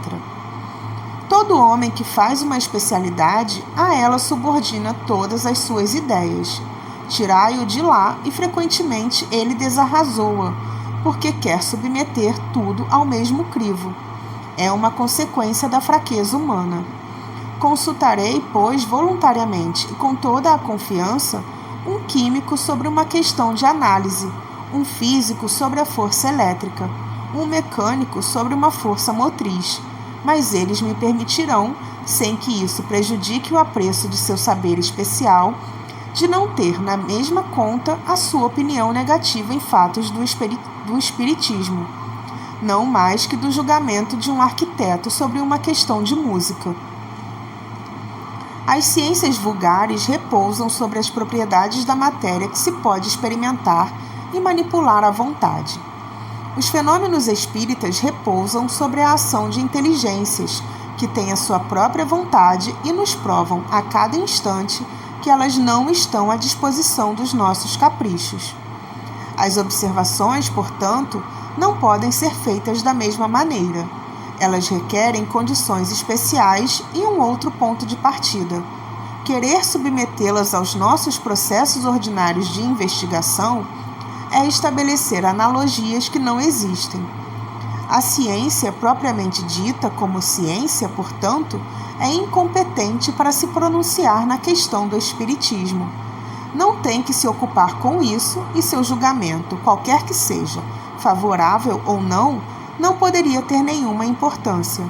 Todo homem que faz uma especialidade, a ela subordina todas as suas ideias. Tirai-o de lá e frequentemente ele desarrazoa, porque quer submeter tudo ao mesmo crivo. É uma consequência da fraqueza humana. Consultarei, pois, voluntariamente e com toda a confiança, um químico sobre uma questão de análise, um físico sobre a força elétrica, um mecânico sobre uma força motriz, mas eles me permitirão, sem que isso prejudique o apreço de seu saber especial, de não ter na mesma conta a sua opinião negativa em fatos do espiritismo, não mais que do julgamento de um arquiteto sobre uma questão de música. As ciências vulgares repousam sobre as propriedades da matéria que se pode experimentar e manipular à vontade. Os fenômenos espíritas repousam sobre a ação de inteligências que têm a sua própria vontade e nos provam a cada instante que elas não estão à disposição dos nossos caprichos. As observações, portanto, não podem ser feitas da mesma maneira. Elas requerem condições especiais e um outro ponto de partida. Querer submetê-las aos nossos processos ordinários de investigação é estabelecer analogias que não existem. A ciência, propriamente dita como ciência, portanto, é incompetente para se pronunciar na questão do espiritismo. Não tem que se ocupar com isso e seu julgamento, qualquer que seja, favorável ou não poderia ter nenhuma importância.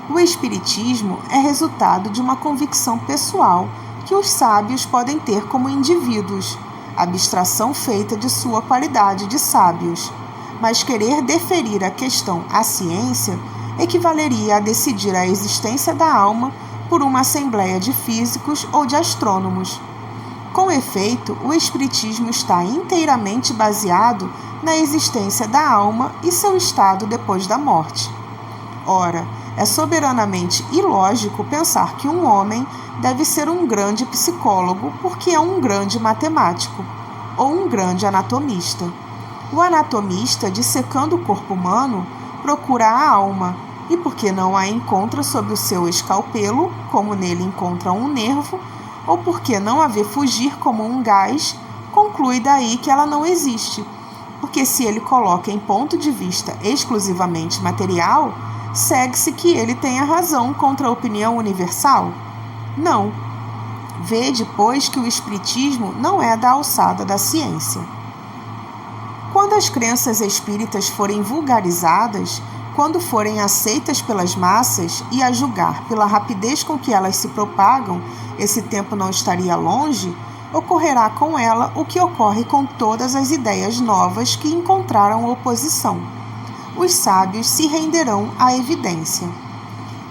O espiritismo é resultado de uma convicção pessoal que os sábios podem ter como indivíduos, abstração feita de sua qualidade de sábios, mas querer deferir a questão à ciência equivaleria a decidir a existência da alma por uma assembleia de físicos ou de astrônomos. Com efeito, o espiritismo está inteiramente baseado na existência da alma e seu estado depois da morte. Ora, é soberanamente ilógico pensar que um homem deve ser um grande psicólogo porque é um grande matemático ou um grande anatomista. O anatomista, dissecando o corpo humano, procura a alma, e porque não a encontra sob o seu escalpelo, como nele encontra um nervo, ou porque não a vê fugir como um gás, conclui daí que ela não existe, porque se ele coloca em ponto de vista exclusivamente material, segue-se que ele tenha razão contra a opinião universal? Não. Vede, pois, que o espiritismo não é da alçada da ciência. Quando as crenças espíritas forem vulgarizadas, quando forem aceitas pelas massas, e a julgar pela rapidez com que elas se propagam, esse tempo não estaria longe, ocorrerá com ela o que ocorre com todas as ideias novas que encontraram oposição. Os sábios se renderão à evidência.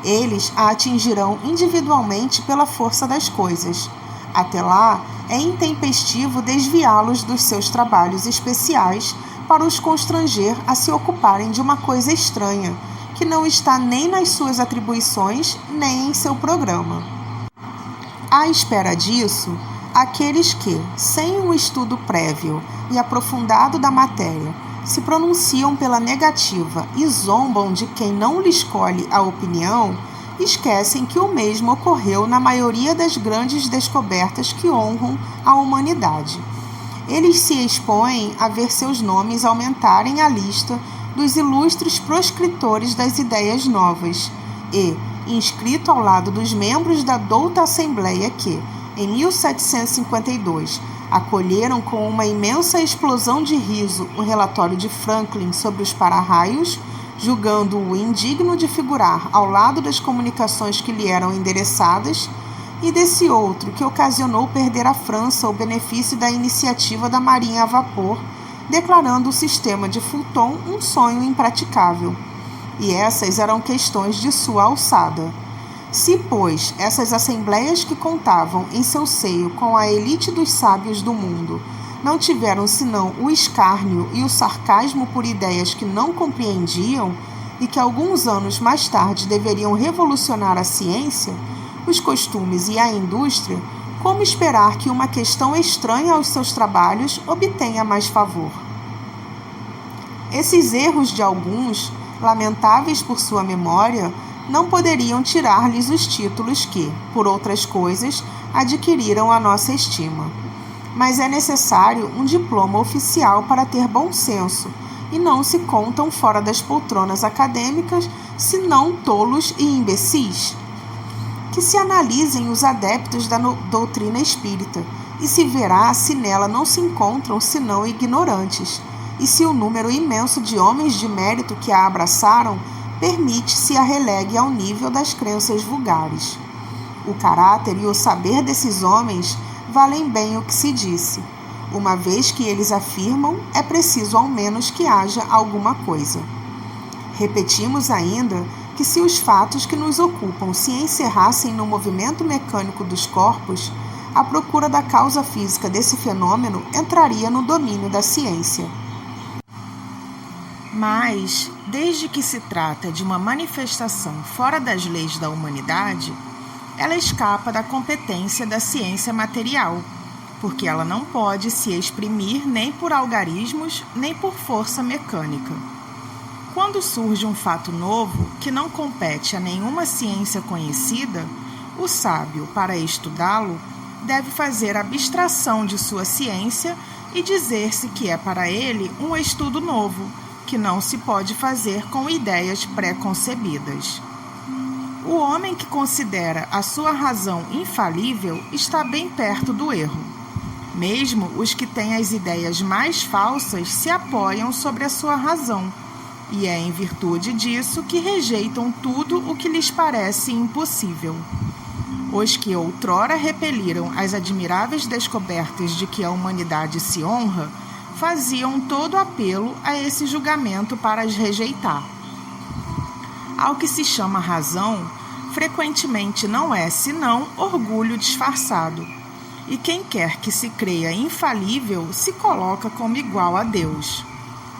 Eles a atingirão individualmente pela força das coisas. Até lá, é intempestivo desviá-los dos seus trabalhos especiais para os constranger a se ocuparem de uma coisa estranha, que não está nem nas suas atribuições, nem em seu programa. À espera disso, aqueles que, sem um estudo prévio e aprofundado da matéria, se pronunciam pela negativa e zombam de quem não lhe escolhe a opinião, esquecem que o mesmo ocorreu na maioria das grandes descobertas que honram a humanidade. Eles se expõem a ver seus nomes aumentarem a lista dos ilustres proscritores das ideias novas e, inscrito ao lado dos membros da douta Assembleia que, em 1752, acolheram com uma imensa explosão de riso o relatório de Franklin sobre os para-raios, julgando-o indigno de figurar ao lado das comunicações que lhe eram endereçadas, e desse outro que ocasionou perder à França o benefício da iniciativa da marinha a vapor, declarando o sistema de Fulton um sonho impraticável. E essas eram questões de sua alçada. Se, pois, essas assembleias que contavam em seu seio com a elite dos sábios do mundo não tiveram senão o escárnio e o sarcasmo por ideias que não compreendiam e que alguns anos mais tarde deveriam revolucionar a ciência, os costumes e a indústria, como esperar que uma questão estranha aos seus trabalhos obtenha mais favor? Esses erros de alguns, lamentáveis por sua memória, não poderiam tirar-lhes os títulos que, por outras coisas, adquiriram a nossa estima. Mas é necessário um diploma oficial para ter bom senso, e não se contam fora das poltronas acadêmicas, senão tolos e imbecis. Que se analisem os adeptos da doutrina espírita, e se verá se nela não se encontram senão ignorantes, e se o número imenso de homens de mérito que a abraçaram permite-se a relegue ao nível das crenças vulgares. O caráter e o saber desses homens valem bem o que se disse. Uma vez que eles afirmam, é preciso ao menos que haja alguma coisa. Repetimos ainda que se os fatos que nos ocupam se encerrassem no movimento mecânico dos corpos, a procura da causa física desse fenômeno entraria no domínio da ciência. Mas, desde que se trata de uma manifestação fora das leis da humanidade, ela escapa da competência da ciência material, porque ela não pode se exprimir nem por algarismos, nem por força mecânica. Quando surge um fato novo, que não compete a nenhuma ciência conhecida, o sábio, para estudá-lo, deve fazer abstração de sua ciência e dizer-se que é para ele um estudo novo, que não se pode fazer com ideias pré-concebidas. O homem que considera a sua razão infalível está bem perto do erro. Mesmo os que têm as ideias mais falsas se apoiam sobre a sua razão, e é em virtude disso que rejeitam tudo o que lhes parece impossível. Os que outrora repeliram as admiráveis descobertas de que a humanidade se honra, faziam todo apelo a esse julgamento para as rejeitar. Ao que se chama razão, frequentemente não é senão orgulho disfarçado, e quem quer que se creia infalível se coloca como igual a Deus.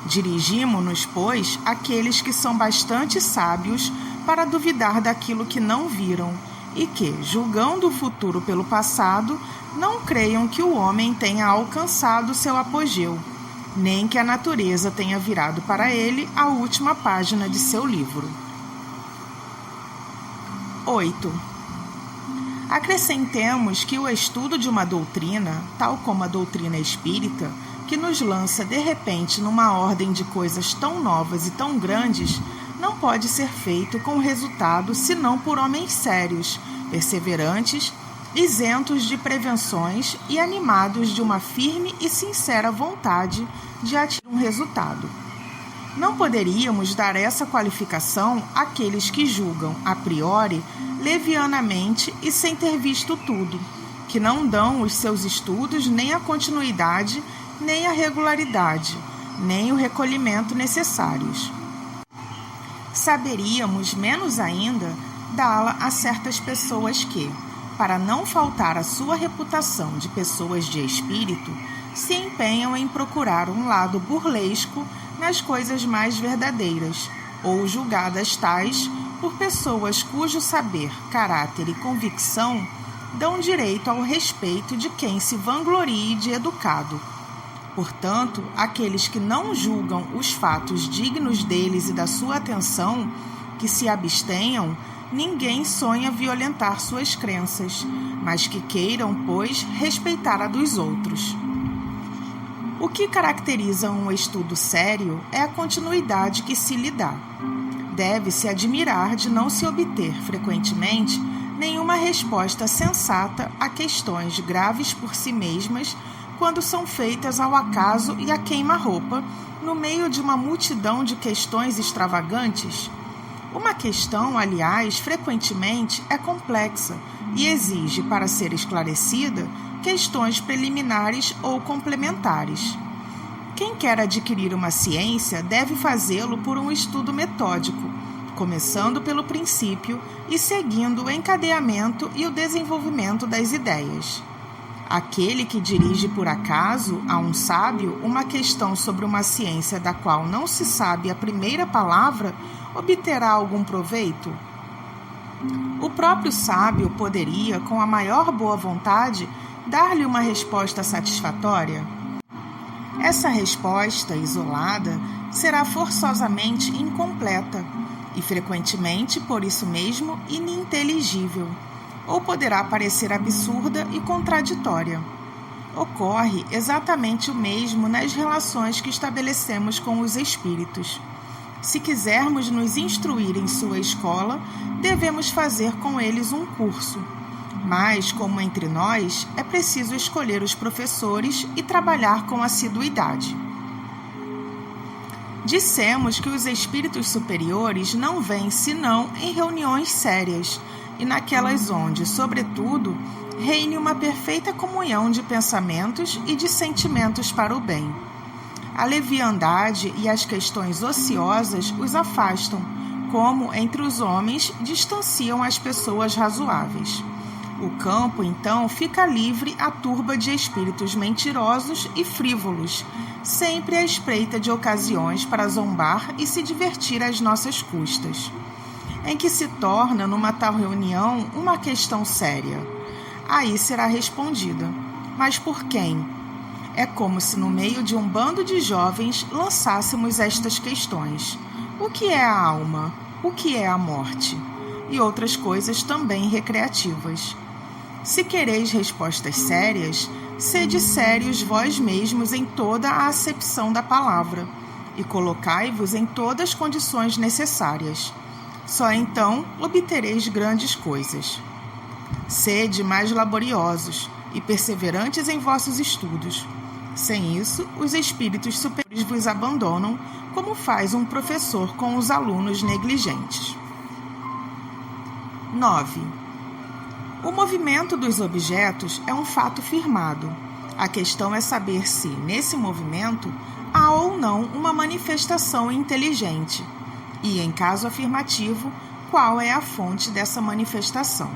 Dirigimo-nos, pois, àqueles que são bastante sábios para duvidar daquilo que não viram e que, julgando o futuro pelo passado, não creiam que o homem tenha alcançado seu apogeu, nem que a natureza tenha virado para ele a última página de seu livro. 8. Acrescentemos que o estudo de uma doutrina, tal como a doutrina espírita, que nos lança de repente numa ordem de coisas tão novas e tão grandes, não pode ser feito com resultado senão por homens sérios, perseverantes, isentos de prevenções e animados de uma firme e sincera vontade de atingir um resultado. Não poderíamos dar essa qualificação àqueles que julgam, a priori, levianamente e sem ter visto tudo, que não dão os seus estudos nem a continuidade, nem a regularidade, nem o recolhimento necessários. Saberíamos, menos ainda, dá-la a certas pessoas que, para não faltar à sua reputação de pessoas de espírito, se empenham em procurar um lado burlesco nas coisas mais verdadeiras, ou julgadas tais por pessoas cujo saber, caráter e convicção dão direito ao respeito de quem se vanglorie de educado. Portanto, aqueles que não julgam os fatos dignos deles e da sua atenção, que se abstenham, ninguém sonha violentar suas crenças, mas que queiram, pois, respeitar a dos outros. O que caracteriza um estudo sério é a continuidade que se lhe dá. Deve-se admirar de não se obter, frequentemente, nenhuma resposta sensata a questões graves por si mesmas, quando são feitas ao acaso e a queima-roupa, no meio de uma multidão de questões extravagantes. Uma questão, aliás, frequentemente é complexa e exige, para ser esclarecida, questões preliminares ou complementares. Quem quer adquirir uma ciência deve fazê-lo por um estudo metódico, começando pelo princípio e seguindo o encadeamento e o desenvolvimento das ideias. Aquele que dirige por acaso a um sábio uma questão sobre uma ciência da qual não se sabe a primeira palavra, obterá algum proveito? O próprio sábio poderia, com a maior boa vontade, dar-lhe uma resposta satisfatória? Essa resposta, isolada, será forçosamente incompleta e, frequentemente, por isso mesmo, ininteligível, ou poderá parecer absurda e contraditória. Ocorre exatamente o mesmo nas relações que estabelecemos com os espíritos. Se quisermos nos instruir em sua escola, devemos fazer com eles um curso. Mas, como entre nós, é preciso escolher os professores e trabalhar com assiduidade. Dissemos que os espíritos superiores não vêm senão em reuniões sérias, e naquelas onde, sobretudo, reine uma perfeita comunhão de pensamentos e de sentimentos para o bem. A leviandade e as questões ociosas os afastam, como entre os homens distanciam as pessoas razoáveis. O campo, então, fica livre à turba de espíritos mentirosos e frívolos, sempre à espreita de ocasiões para zombar e se divertir às nossas custas. Em que se torna, numa tal reunião, uma questão séria. Aí será respondida. Mas por quem? É como se no meio de um bando de jovens lançássemos estas questões. O que é a alma? O que é a morte? E outras coisas também recreativas. Se quereis respostas sérias, sede sérios vós mesmos em toda a acepção da palavra, e colocai-vos em todas as condições necessárias. Só então obtereis grandes coisas. Sede mais laboriosos e perseverantes em vossos estudos. Sem isso, os espíritos superiores vos abandonam, como faz um professor com os alunos negligentes. 9. O movimento dos objetos é um fato firmado. A questão é saber se, nesse movimento, há ou não uma manifestação inteligente. E, em caso afirmativo, qual é a fonte dessa manifestação?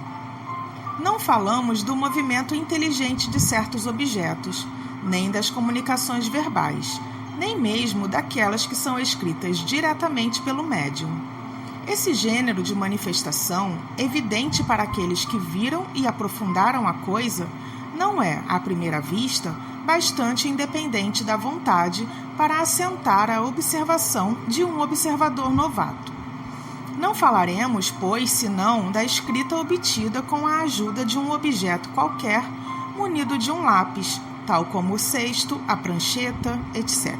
Não falamos do movimento inteligente de certos objetos, nem das comunicações verbais, nem mesmo daquelas que são escritas diretamente pelo médium. Esse gênero de manifestação, evidente para aqueles que viram e aprofundaram a coisa, não é, à primeira vista, bastante independente da vontade para assentar a observação de um observador novato. Não falaremos, pois, senão da escrita obtida com a ajuda de um objeto qualquer, munido de um lápis, tal como o cesto, a prancheta, etc.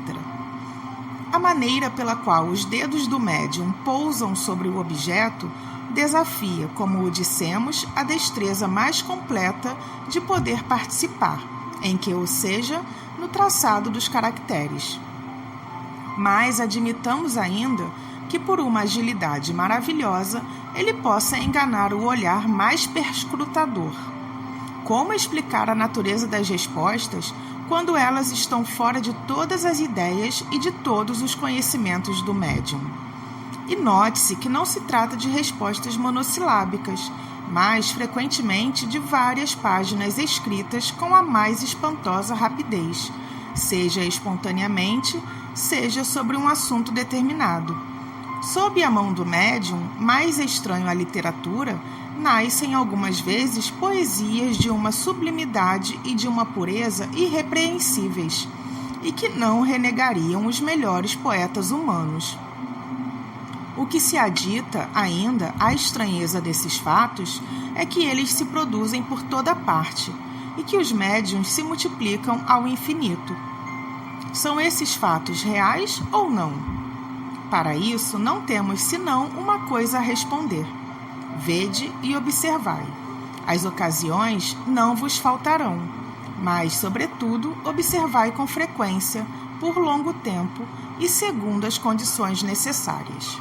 A maneira pela qual os dedos do médium pousam sobre o objeto desafia, como o dissemos, a destreza mais completa de poder participar, em que, ou seja, no traçado dos caracteres. Mas admitamos ainda que, por uma agilidade maravilhosa, ele possa enganar o olhar mais perscrutador. Como explicar a natureza das respostas quando elas estão fora de todas as ideias e de todos os conhecimentos do médium? E note-se que não se trata de respostas monossilábicas, mas frequentemente de várias páginas escritas com a mais espantosa rapidez, seja espontaneamente, seja sobre um assunto determinado. Sob a mão do médium, mais estranho à literatura, nascem algumas vezes poesias de uma sublimidade e de uma pureza irrepreensíveis, e que não renegariam os melhores poetas humanos. O que se adita ainda à estranheza desses fatos é que eles se produzem por toda parte e que os médiuns se multiplicam ao infinito. São esses fatos reais ou não? Para isso, não temos senão uma coisa a responder. Vede e observai. As ocasiões não vos faltarão, mas, sobretudo, observai com frequência, por longo tempo e segundo as condições necessárias.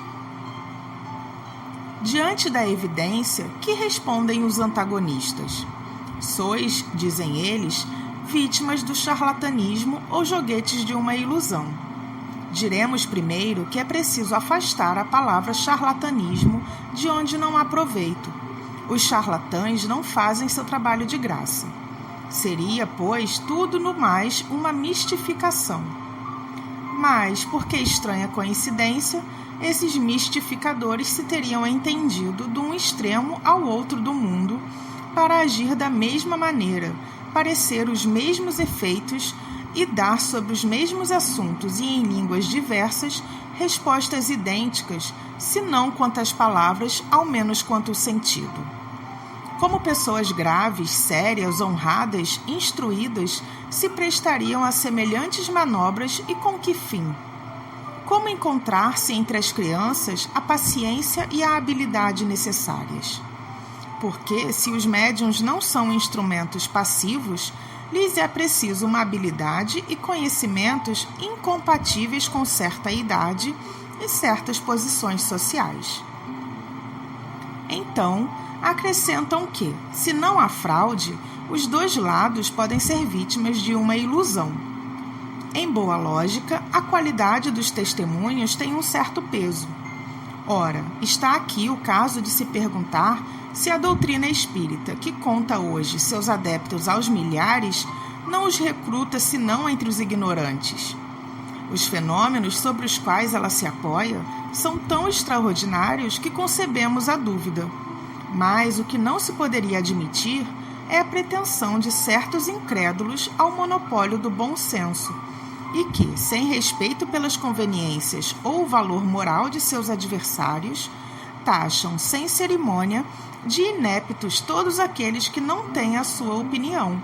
Diante da evidência, que respondem os antagonistas? Sois, dizem eles, vítimas do charlatanismo ou joguetes de uma ilusão. Diremos primeiro que é preciso afastar a palavra charlatanismo de onde não há proveito. Os charlatães não fazem seu trabalho de graça. Seria, pois, tudo no mais uma mistificação. Mas, por que estranha coincidência, esses mistificadores se teriam entendido de um extremo ao outro do mundo para agir da mesma maneira, parecer os mesmos efeitos e dar sobre os mesmos assuntos e em línguas diversas respostas idênticas, se não quanto às palavras, ao menos quanto ao sentido. Como pessoas graves, sérias, honradas, instruídas, se prestariam a semelhantes manobras e com que fim? Como encontrar-se entre as crianças a paciência e a habilidade necessárias? Porque, se os médiuns não são instrumentos passivos, lhes é preciso uma habilidade e conhecimentos incompatíveis com certa idade e certas posições sociais. Então, acrescentam que, se não há fraude, os dois lados podem ser vítimas de uma ilusão. Em boa lógica, a qualidade dos testemunhos tem um certo peso. Ora, está aqui o caso de se perguntar se a doutrina espírita, que conta hoje seus adeptos aos milhares, não os recruta senão entre os ignorantes. Os fenômenos sobre os quais ela se apoia são tão extraordinários que concebemos a dúvida. Mas o que não se poderia admitir é a pretensão de certos incrédulos ao monopólio do bom senso, e que, sem respeito pelas conveniências ou o valor moral de seus adversários, taxam sem cerimônia de ineptos todos aqueles que não têm a sua opinião.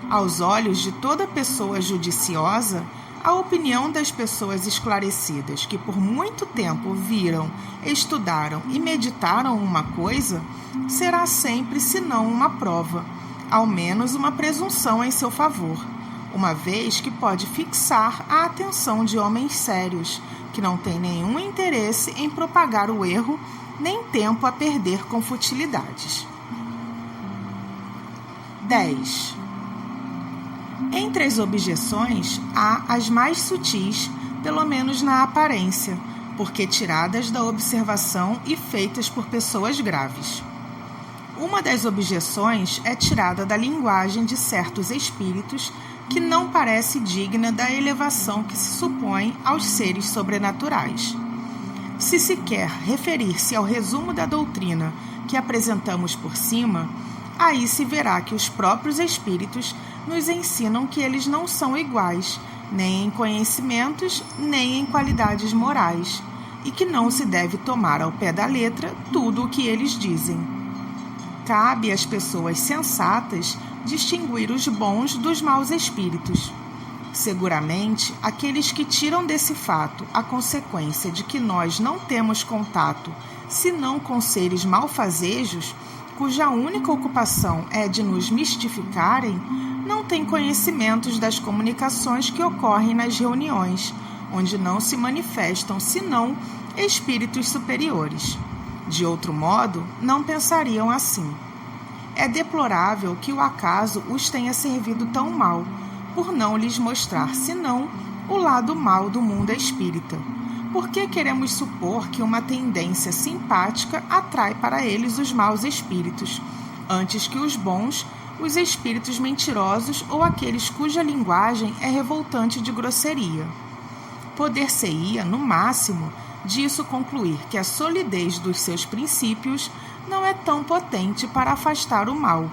Aos olhos de toda pessoa judiciosa, a opinião das pessoas esclarecidas que por muito tempo viram, estudaram e meditaram uma coisa, será sempre, senão uma prova, ao menos uma presunção em seu favor, uma vez que pode fixar a atenção de homens sérios, que não têm nenhum interesse em propagar o erro, nem tempo a perder com futilidades. 10. Entre as objeções, há as mais sutis, pelo menos na aparência, porque tiradas da observação e feitas por pessoas graves. Uma das objeções é tirada da linguagem de certos espíritos que não parece digna da elevação que se supõe aos seres sobrenaturais. Se se quer referir-se ao resumo da doutrina que apresentamos por cima, aí se verá que os próprios espíritos nos ensinam que eles não são iguais, nem em conhecimentos, nem em qualidades morais, e que não se deve tomar ao pé da letra tudo o que eles dizem. Cabe às pessoas sensatas distinguir os bons dos maus espíritos. Seguramente, aqueles que tiram desse fato a consequência de que nós não temos contato senão com seres malfazejos, cuja única ocupação é de nos mistificarem, não têm conhecimentos das comunicações que ocorrem nas reuniões, onde não se manifestam senão espíritos superiores. De outro modo, não pensariam assim. É deplorável que o acaso os tenha servido tão mal, por não lhes mostrar senão o lado mau do mundo espírita. Por que queremos supor que uma tendência simpática atrai para eles os maus espíritos, antes que os bons, os espíritos mentirosos ou aqueles cuja linguagem é revoltante de grosseria? Poder-se-ia, no máximo, disso concluir que a solidez dos seus princípios não é tão potente para afastar o mal,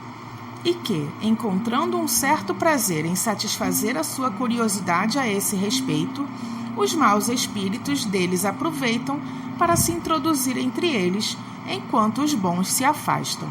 e que, encontrando um certo prazer em satisfazer a sua curiosidade a esse respeito, os maus espíritos deles aproveitam para se introduzir entre eles, enquanto os bons se afastam.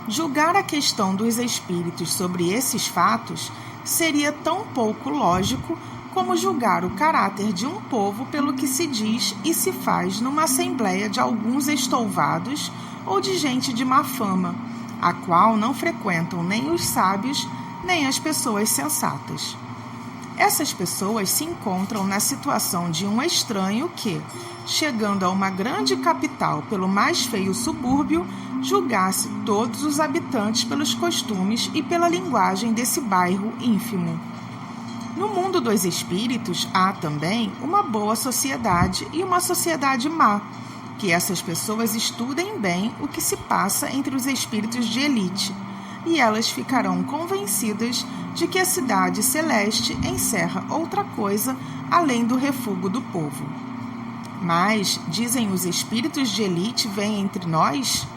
Julgar a questão dos espíritos sobre esses fatos seria tão pouco lógico como julgar o caráter de um povo pelo que se diz e se faz numa assembleia de alguns estouvados ou de gente de má fama, a qual não frequentam nem os sábios, nem as pessoas sensatas. Essas pessoas se encontram na situação de um estranho que, chegando a uma grande capital pelo mais feio subúrbio, julgasse todos os habitantes pelos costumes e pela linguagem desse bairro ínfimo. No mundo dos espíritos há também uma boa sociedade e uma sociedade má, que essas pessoas estudem bem o que se passa entre os espíritos de elite, e elas ficarão convencidas de que a cidade celeste encerra outra coisa além do refúgio do povo. Mas, dizem os espíritos de elite vêm entre nós?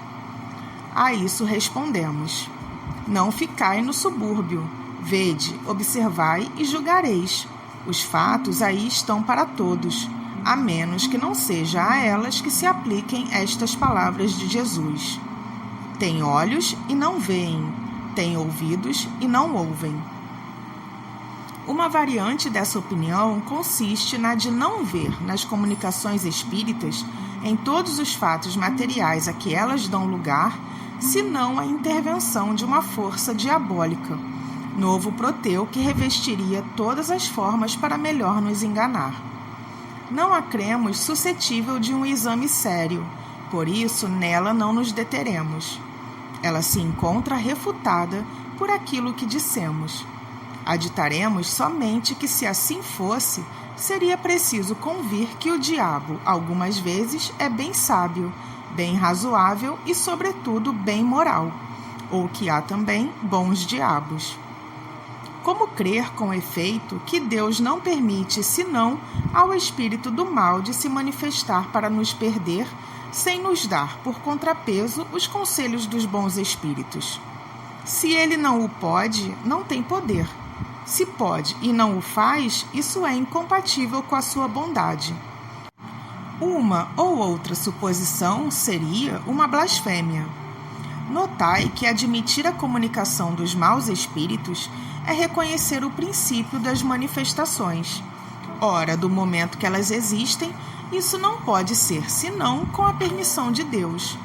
A isso respondemos: não ficai no subúrbio, vede, observai e julgareis. Os fatos aí estão para todos, a menos que não seja a elas que se apliquem estas palavras de Jesus. Têm olhos e não veem, têm ouvidos e não ouvem. Uma variante dessa opinião consiste na de não ver nas comunicações espíritas, em todos os fatos materiais a que elas dão lugar, senão a intervenção de uma força diabólica, novo Proteu que revestiria todas as formas para melhor nos enganar. Não a cremos suscetível de um exame sério, por isso nela não nos deteremos. Ela se encontra refutada por aquilo que dissemos. Aditaremos somente que, se assim fosse, seria preciso convir que o diabo, algumas vezes, é bem sábio, bem razoável e, sobretudo, bem moral, ou que há também bons diabos. Como crer, com efeito, que Deus não permite senão ao espírito do mal de se manifestar para nos perder, sem nos dar, por contrapeso, os conselhos dos bons espíritos? Se ele não o pode, não tem poder. Se pode e não o faz, isso é incompatível com a sua bondade. Uma ou outra suposição seria uma blasfêmia. Notai que admitir a comunicação dos maus espíritos é reconhecer o princípio das manifestações. Ora, do momento que elas existem, isso não pode ser senão com a permissão de Deus.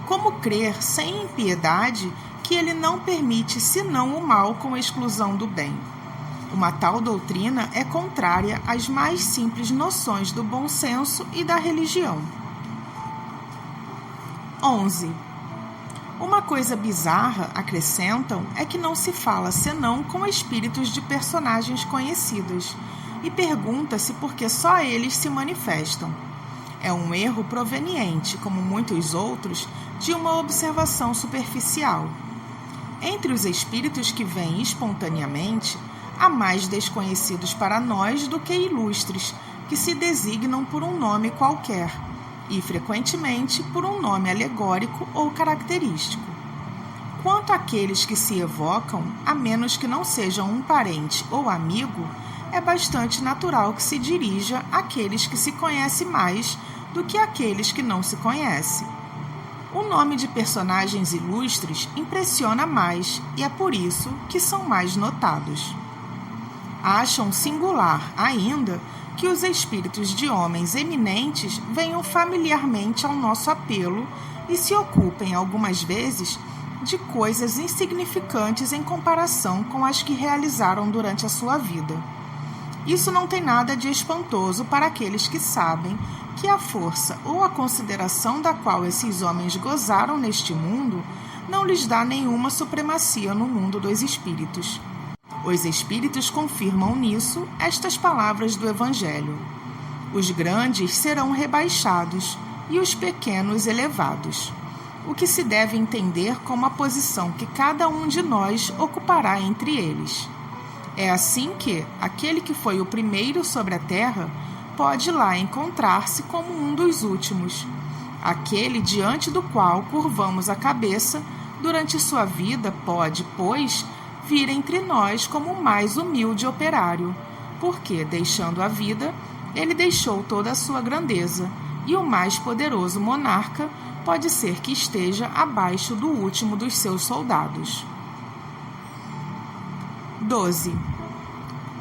Como crer sem impiedade que ele não permite senão o mal com exclusão do bem? Uma tal doutrina é contrária às mais simples noções do bom senso e da religião. 11. Uma coisa bizarra, acrescentam, é que não se fala senão com espíritos de personagens conhecidas, e pergunta-se por que só eles se manifestam. É um erro proveniente, como muitos outros, de uma observação superficial. Entre os espíritos que vêm espontaneamente, há mais desconhecidos para nós do que ilustres, que se designam por um nome qualquer, e frequentemente por um nome alegórico ou característico. Quanto àqueles que se evocam, a menos que não sejam um parente ou amigo, é bastante natural que se dirija àqueles que se conhecem mais do que àqueles que não se conhecem. O nome de personagens ilustres impressiona mais e é por isso que são mais notados. Acham singular, ainda, que os espíritos de homens eminentes venham familiarmente ao nosso apelo e se ocupem algumas vezes de coisas insignificantes em comparação com as que realizaram durante a sua vida. Isso não tem nada de espantoso para aqueles que sabem que a força ou a consideração da qual esses homens gozaram neste mundo não lhes dá nenhuma supremacia no mundo dos espíritos. Os espíritos confirmam nisso estas palavras do Evangelho: os grandes serão rebaixados e os pequenos elevados, o que se deve entender como a posição que cada um de nós ocupará entre eles. É assim que aquele que foi o primeiro sobre a terra pode lá encontrar-se como um dos últimos, aquele diante do qual curvamos a cabeça durante sua vida pode, pois, vir entre nós como o mais humilde operário, porque, deixando a vida, ele deixou toda a sua grandeza, e o mais poderoso monarca pode ser que esteja abaixo do último dos seus soldados. 12.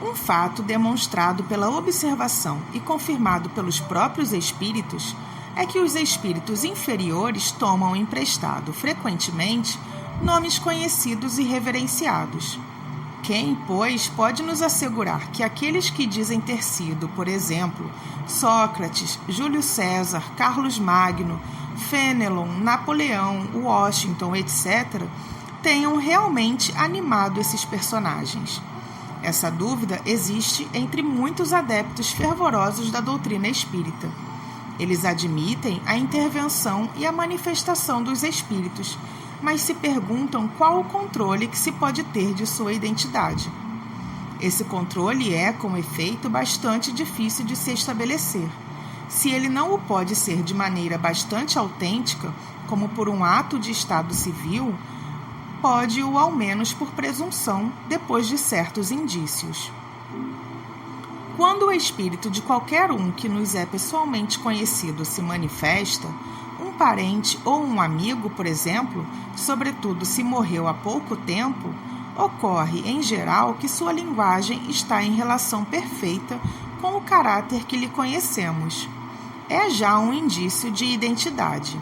Um fato demonstrado pela observação e confirmado pelos próprios espíritos é que os espíritos inferiores tomam emprestado, frequentemente, nomes conhecidos e reverenciados. Quem, pois, pode nos assegurar que aqueles que dizem ter sido, por exemplo, Sócrates, Júlio César, Carlos Magno, Fenelon, Napoleão, Washington, etc., tenham realmente animado esses personagens? Essa dúvida existe entre muitos adeptos fervorosos da doutrina espírita. Eles admitem a intervenção e a manifestação dos espíritos, mas se perguntam qual o controle que se pode ter de sua identidade. Esse controle é, com efeito, bastante difícil de se estabelecer. Se ele não o pode ser de maneira bastante autêntica, como por um ato de estado civil, pode-o ao menos por presunção, depois de certos indícios. Quando o espírito de qualquer um que nos é pessoalmente conhecido se manifesta, um parente ou um amigo, por exemplo, sobretudo se morreu há pouco tempo, ocorre, em geral, que sua linguagem está em relação perfeita com o caráter que lhe conhecemos. É já um indício de identidade.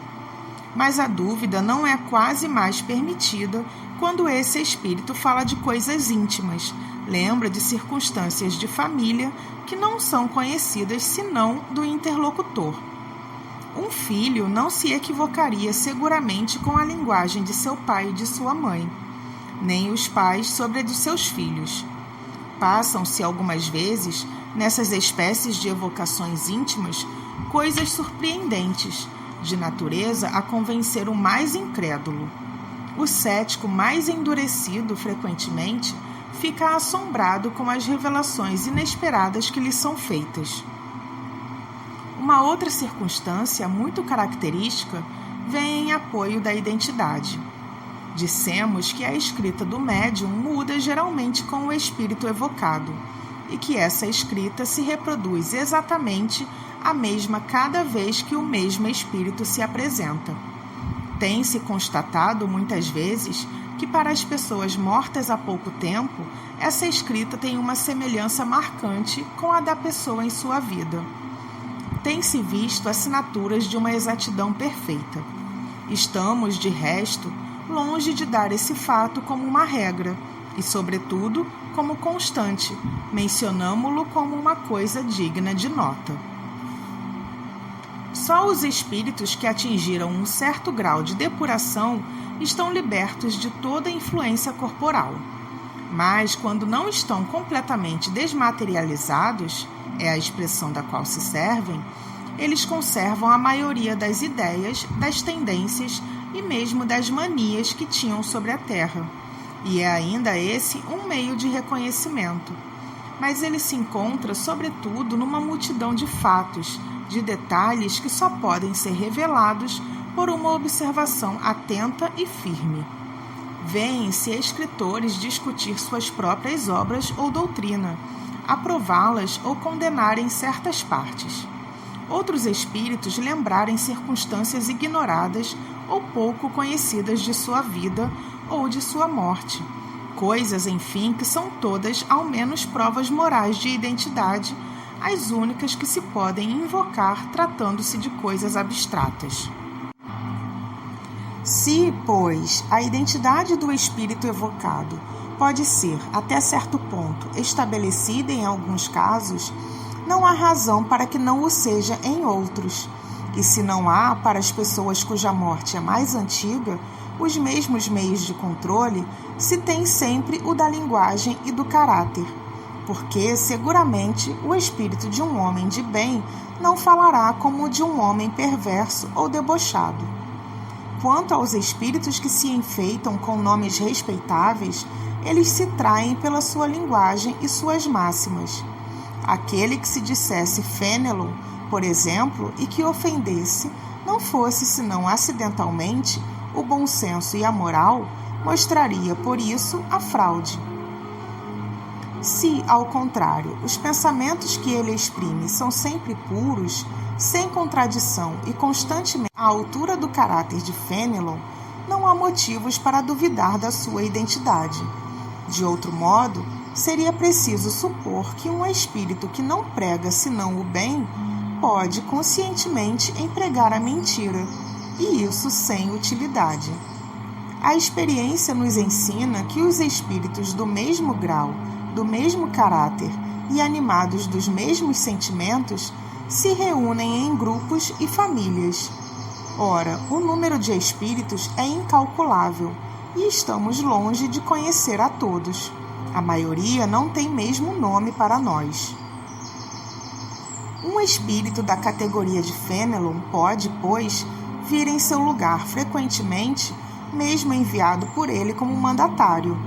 Mas a dúvida não é quase mais permitida quando esse espírito fala de coisas íntimas, lembra de circunstâncias de família que não são conhecidas senão do interlocutor. Um filho não se equivocaria seguramente com a linguagem de seu pai e de sua mãe, nem os pais sobre a de seus filhos. Passam-se algumas vezes, nessas espécies de evocações íntimas, coisas surpreendentes, de natureza a convencer o mais incrédulo. O cético mais endurecido, frequentemente, fica assombrado com as revelações inesperadas que lhe são feitas. Uma outra circunstância muito característica vem em apoio da identidade. Dissemos que a escrita do médium muda geralmente com o espírito evocado e que essa escrita se reproduz exatamente a mesma cada vez que o mesmo espírito se apresenta. Tem-se constatado muitas vezes que para as pessoas mortas há pouco tempo, essa escrita tem uma semelhança marcante com a da pessoa em sua vida. Tem-se visto assinaturas de uma exatidão perfeita. Estamos, de resto, longe de dar esse fato como uma regra e, sobretudo, como constante, mencionamo-lo como uma coisa digna de nota. Só os espíritos que atingiram um certo grau de depuração estão libertos de toda influência corporal. Mas, quando não estão completamente desmaterializados, é a expressão da qual se servem, eles conservam a maioria das ideias, das tendências e mesmo das manias que tinham sobre a Terra. E é ainda esse um meio de reconhecimento. Mas ele se encontra, sobretudo, numa multidão de fatos, de detalhes que só podem ser revelados por uma observação atenta e firme. Vêem-se escritores discutir suas próprias obras ou doutrina, aprová-las ou condenarem certas partes. Outros espíritos lembrarem circunstâncias ignoradas ou pouco conhecidas de sua vida ou de sua morte. Coisas, enfim, que são todas ao menos provas morais de identidade, as únicas que se podem invocar tratando-se de coisas abstratas. Se, pois, a identidade do espírito evocado pode ser, até certo ponto, estabelecida em alguns casos, não há razão para que não o seja em outros. E se não há para as pessoas cuja morte é mais antiga, os mesmos meios de controle, se tem sempre o da linguagem e do caráter. Porque, seguramente, o espírito de um homem de bem não falará como o de um homem perverso ou debochado. Quanto aos espíritos que se enfeitam com nomes respeitáveis, eles se traem pela sua linguagem e suas máximas. Aquele que se dissesse Fénelon, por exemplo, e que ofendesse, não fosse senão acidentalmente, o bom senso e a moral, mostraria por isso a fraude. Se, ao contrário, os pensamentos que ele exprime são sempre puros, sem contradição e constantemente à altura do caráter de Fénelon, não há motivos para duvidar da sua identidade. De outro modo, seria preciso supor que um espírito que não prega senão o bem pode conscientemente empregar a mentira, e isso sem utilidade. A experiência nos ensina que os espíritos do mesmo grau, do mesmo caráter e animados dos mesmos sentimentos se reúnem em grupos e famílias. Ora, o número de espíritos é incalculável e estamos longe de conhecer a todos. A maioria não tem mesmo nome para nós. Um espírito da categoria de Fénelon pode, pois, vir em seu lugar frequentemente, mesmo enviado por ele como mandatário.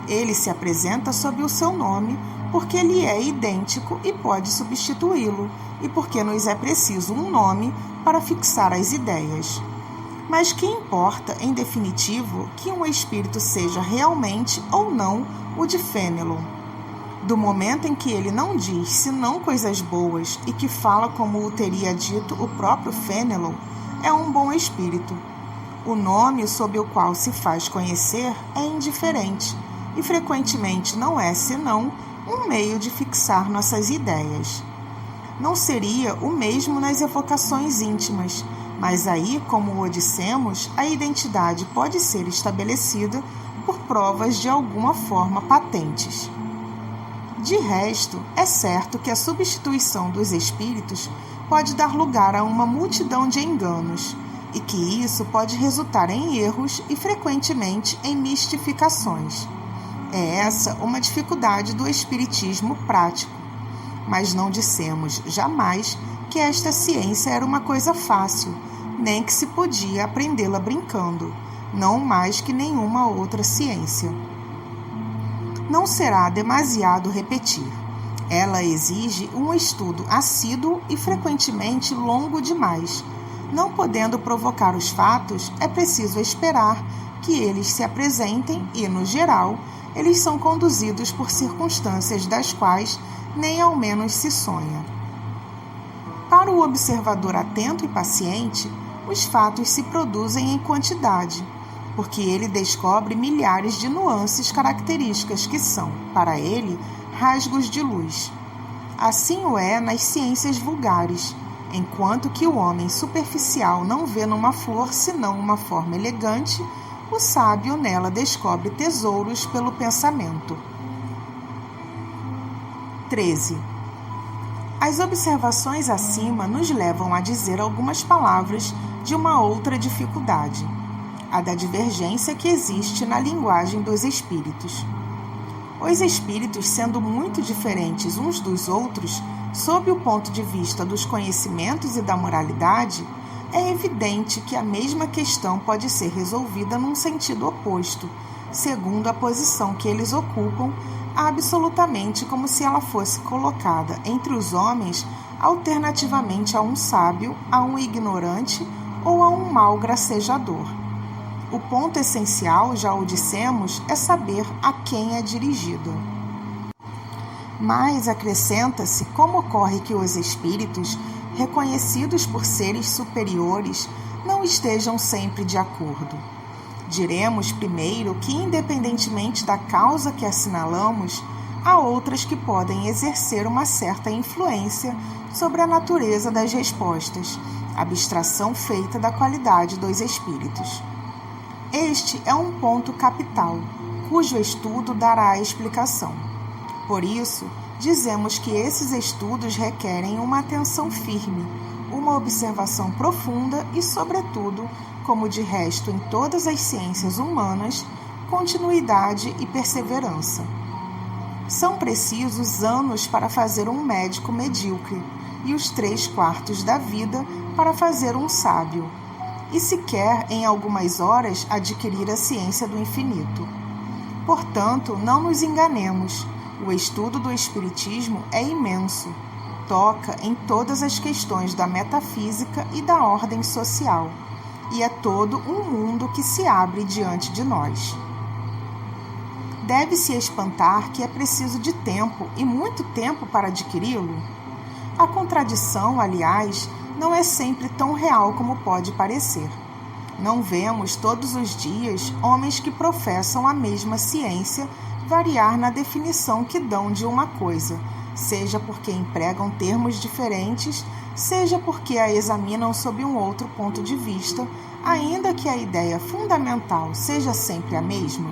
Ele se apresenta sob o seu nome porque lhe é idêntico e pode substituí-lo, e porque nos é preciso um nome para fixar as ideias. Mas que importa, em definitivo, que um espírito seja realmente ou não o de Fénelon? Do momento em que ele não diz senão coisas boas e que fala como o teria dito o próprio Fénelon, é um bom espírito. O nome sob o qual se faz conhecer é indiferente e frequentemente não é senão um meio de fixar nossas ideias. Não seria o mesmo nas evocações íntimas, mas aí, como o dissemos, a identidade pode ser estabelecida por provas de alguma forma patentes. De resto, é certo que a substituição dos espíritos pode dar lugar a uma multidão de enganos, e que isso pode resultar em erros e, frequentemente, em mistificações. É essa uma dificuldade do espiritismo prático, mas não dissemos jamais que esta ciência era uma coisa fácil, nem que se podia aprendê-la brincando, não mais que nenhuma outra ciência. Não será demasiado repetir. Ela exige um estudo assíduo e frequentemente longo demais. Não podendo provocar os fatos, é preciso esperar que eles se apresentem e, no geral, eles são conduzidos por circunstâncias das quais nem ao menos se sonha. Para o observador atento e paciente, os fatos se produzem em quantidade, porque ele descobre milhares de nuances características que são, para ele, rasgos de luz. Assim o é nas ciências vulgares, enquanto que o homem superficial não vê numa flor senão uma forma elegante, o sábio nela descobre tesouros pelo pensamento. 13. As observações acima nos levam a dizer algumas palavras de uma outra dificuldade, a da divergência que existe na linguagem dos espíritos. Os espíritos, sendo muito diferentes uns dos outros, sob o ponto de vista dos conhecimentos e da moralidade, é evidente que a mesma questão pode ser resolvida num sentido oposto, segundo a posição que eles ocupam, absolutamente como se ela fosse colocada entre os homens alternativamente a um sábio, a um ignorante ou a um mau gracejador. O ponto essencial, já o dissemos, é saber a quem é dirigido. Mas acrescenta-se como ocorre que os espíritos, reconhecidos por seres superiores, não estejam sempre de acordo. Diremos primeiro que, independentemente da causa que assinalamos, há outras que podem exercer uma certa influência sobre a natureza das respostas, abstração feita da qualidade dos espíritos. Este é um ponto capital, cujo estudo dará a explicação. Por isso, dizemos que esses estudos requerem uma atenção firme, uma observação profunda e, sobretudo, como de resto em todas as ciências humanas, continuidade e perseverança. São precisos anos para fazer um médico medíocre e os 3/4 da vida para fazer um sábio, e sequer em algumas horas adquirir a ciência do infinito. Portanto, não nos enganemos, o estudo do Espiritismo é imenso, toca em todas as questões da metafísica e da ordem social, e é todo um mundo que se abre diante de nós. Deve-se espantar que é preciso de tempo, e muito tempo, para adquiri-lo? A contradição, aliás, não é sempre tão real como pode parecer. Não vemos todos os dias homens que professam a mesma ciência variar na definição que dão de uma coisa, seja porque empregam termos diferentes, seja porque a examinam sob um outro ponto de vista, ainda que a ideia fundamental seja sempre a mesma.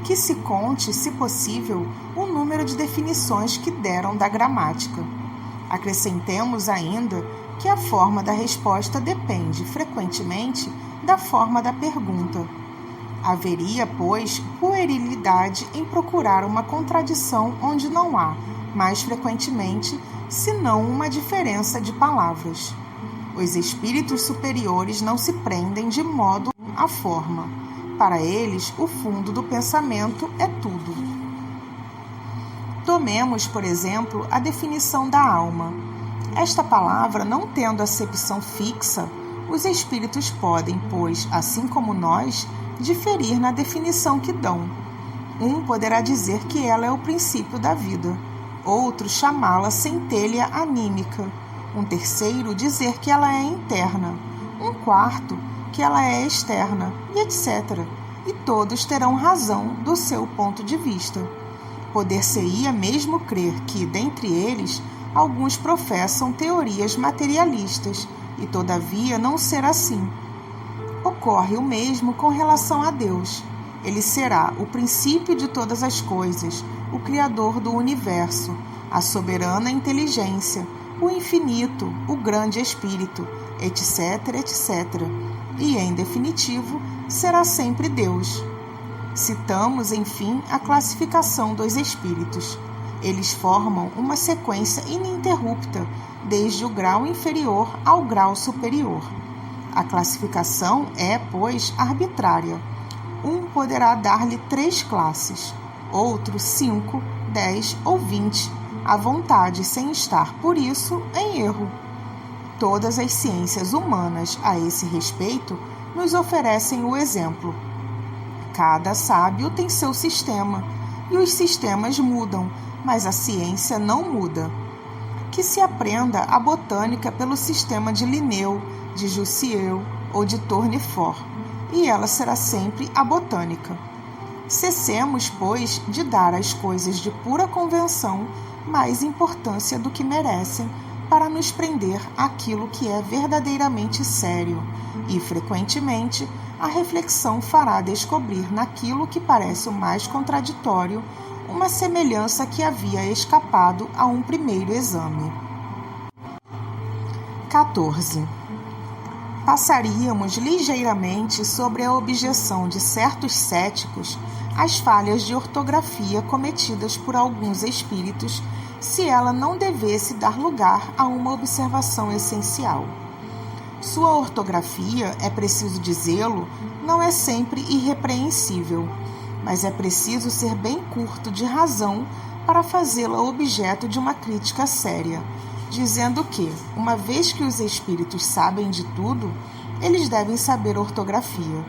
Que se conte, se possível, o número de definições que deram da gramática. Acrescentemos ainda que a forma da resposta depende, frequentemente, da forma da pergunta. Haveria, pois, puerilidade em procurar uma contradição onde não há, mais frequentemente, senão uma diferença de palavras. Os espíritos superiores não se prendem de modo à forma. Para eles, o fundo do pensamento é tudo. Tomemos, por exemplo, a definição da alma. Esta palavra, não tendo acepção fixa, os espíritos podem, pois, assim como nós, diferir na definição que dão. Um poderá dizer que ela é o princípio da vida, outro chamá-la centelha anímica, um terceiro dizer que ela é interna, um quarto que ela é externa, e etc. E todos terão razão do seu ponto de vista. Poder-se-ia mesmo crer que, dentre eles, alguns professam teorias materialistas, e todavia não ser assim. Ocorre o mesmo com relação a Deus. Ele será o princípio de todas as coisas, o Criador do universo, a soberana inteligência, o infinito, o grande Espírito, etc., etc. E, em definitivo, será sempre Deus. Citamos, enfim, a classificação dos espíritos. Eles formam uma sequência ininterrupta, desde o grau inferior ao grau superior. A classificação é, pois, arbitrária. Um poderá dar-lhe 3 classes, outro 5, 10 ou 20, à vontade, sem estar, por isso, em erro. Todas as ciências humanas, a esse respeito, nos oferecem o exemplo. Cada sábio tem seu sistema, e os sistemas mudam, mas a ciência não muda. Que se aprenda a botânica pelo sistema de Linneu, de Jussieu ou de Tournefort, e ela será sempre a botânica. Cessemos, pois, de dar às coisas de pura convenção mais importância do que merecem, para nos prender àquilo que é verdadeiramente sério, e, frequentemente, a reflexão fará descobrir naquilo que parece o mais contraditório uma semelhança que havia escapado a um primeiro exame. 14. Passaríamos ligeiramente sobre a objeção de certos céticos às falhas de ortografia cometidas por alguns espíritos, se ela não devesse dar lugar a uma observação essencial. Sua ortografia, é preciso dizê-lo, não é sempre irrepreensível, mas é preciso ser bem curto de razão para fazê-la objeto de uma crítica séria, dizendo que, uma vez que os espíritos sabem de tudo, eles devem saber ortografia.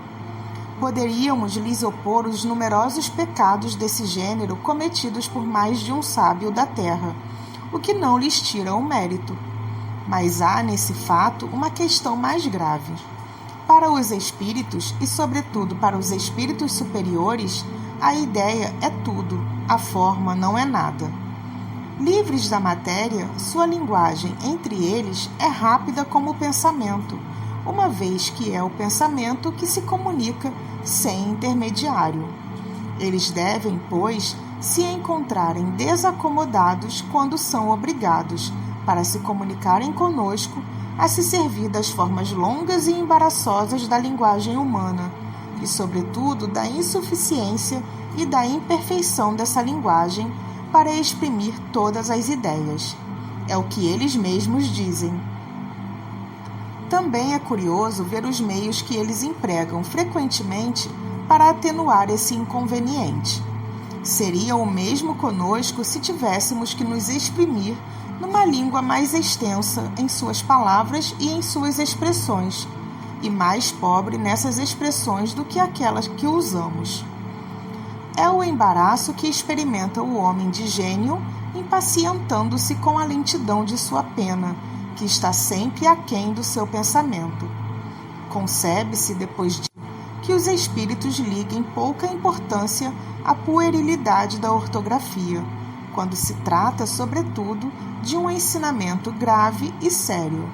poderíamos lhes opor os numerosos pecados desse gênero cometidos por mais de um sábio da terra, o que não lhes tira o mérito. Mas há nesse fato uma questão mais grave. Para os espíritos, e sobretudo para os espíritos superiores, a ideia é tudo, a forma não é nada. Livres da matéria, sua linguagem entre eles é rápida como o pensamento, uma vez que é o pensamento que se comunica sem intermediário. Eles devem, pois, se encontrarem desacomodados quando são obrigados, para se comunicarem conosco, a se servir das formas longas e embaraçosas da linguagem humana, e, sobretudo, da insuficiência e da imperfeição dessa linguagem para exprimir todas as ideias. É o que eles mesmos dizem. Também é curioso ver os meios que eles empregam frequentemente para atenuar esse inconveniente. Seria o mesmo conosco se tivéssemos que nos exprimir numa língua mais extensa em suas palavras e em suas expressões, e mais pobre nessas expressões do que aquelas que usamos. É o embaraço que experimenta o homem de gênio, impacientando-se com a lentidão de sua pena, que está sempre aquém do seu pensamento. Concebe-se, depois de que os espíritos liguem pouca importância à puerilidade da ortografia, quando se trata, sobretudo, de um ensinamento grave e sério.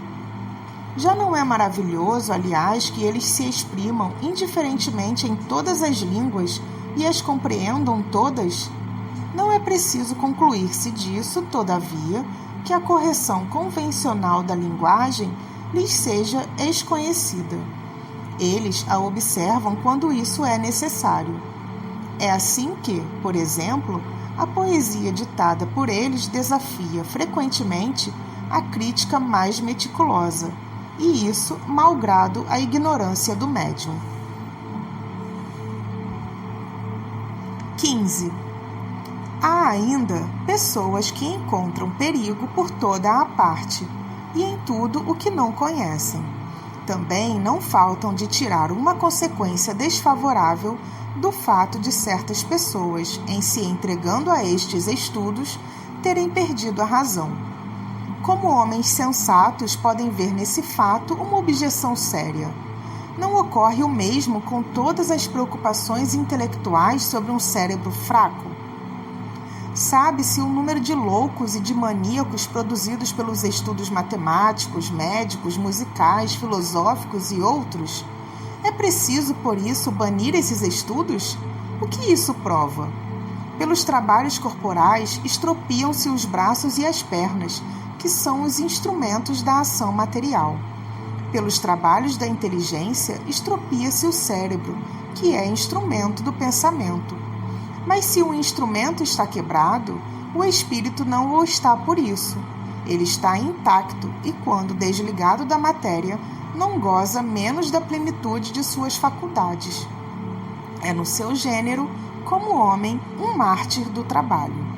Já não é maravilhoso, aliás, que eles se exprimam indiferentemente em todas as línguas e as compreendam todas? Não é preciso concluir-se disso, todavia, que a correção convencional da linguagem lhes seja desconhecida. Eles a observam quando isso é necessário. É assim que, por exemplo, a poesia ditada por eles desafia frequentemente a crítica mais meticulosa, e isso malgrado a ignorância do médium. 15. Há ainda pessoas que encontram perigo por toda a parte e em tudo o que não conhecem. Também não faltam de tirar uma consequência desfavorável do fato de certas pessoas, em se entregando a estes estudos, terem perdido a razão. Como homens sensatos podem ver nesse fato uma objeção séria. Não ocorre o mesmo com todas as preocupações intelectuais sobre um cérebro fraco? Sabe-se o número de loucos e de maníacos produzidos pelos estudos matemáticos, médicos, musicais, filosóficos e outros? É preciso, por isso, banir esses estudos? O que isso prova? Pelos trabalhos corporais, estropiam-se os braços e as pernas, que são os instrumentos da ação material. Pelos trabalhos da inteligência, estropia-se o cérebro, que é instrumento do pensamento. Mas se o instrumento está quebrado, o espírito não o está por isso. Ele está intacto e, quando desligado da matéria, não goza menos da plenitude de suas faculdades. É no seu gênero, como homem, um mártir do trabalho.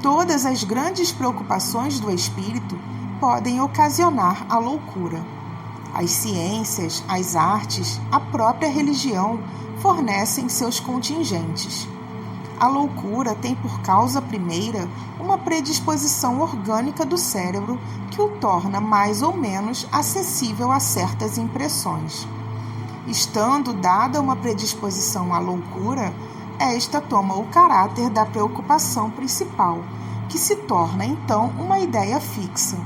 Todas as grandes preocupações do espírito podem ocasionar a loucura. As ciências, as artes, a própria religião fornecem seus contingentes. A loucura tem por causa primeira uma predisposição orgânica do cérebro que o torna mais ou menos acessível a certas impressões. Estando dada uma predisposição à loucura, esta toma o caráter da preocupação principal, que se torna então uma ideia fixa.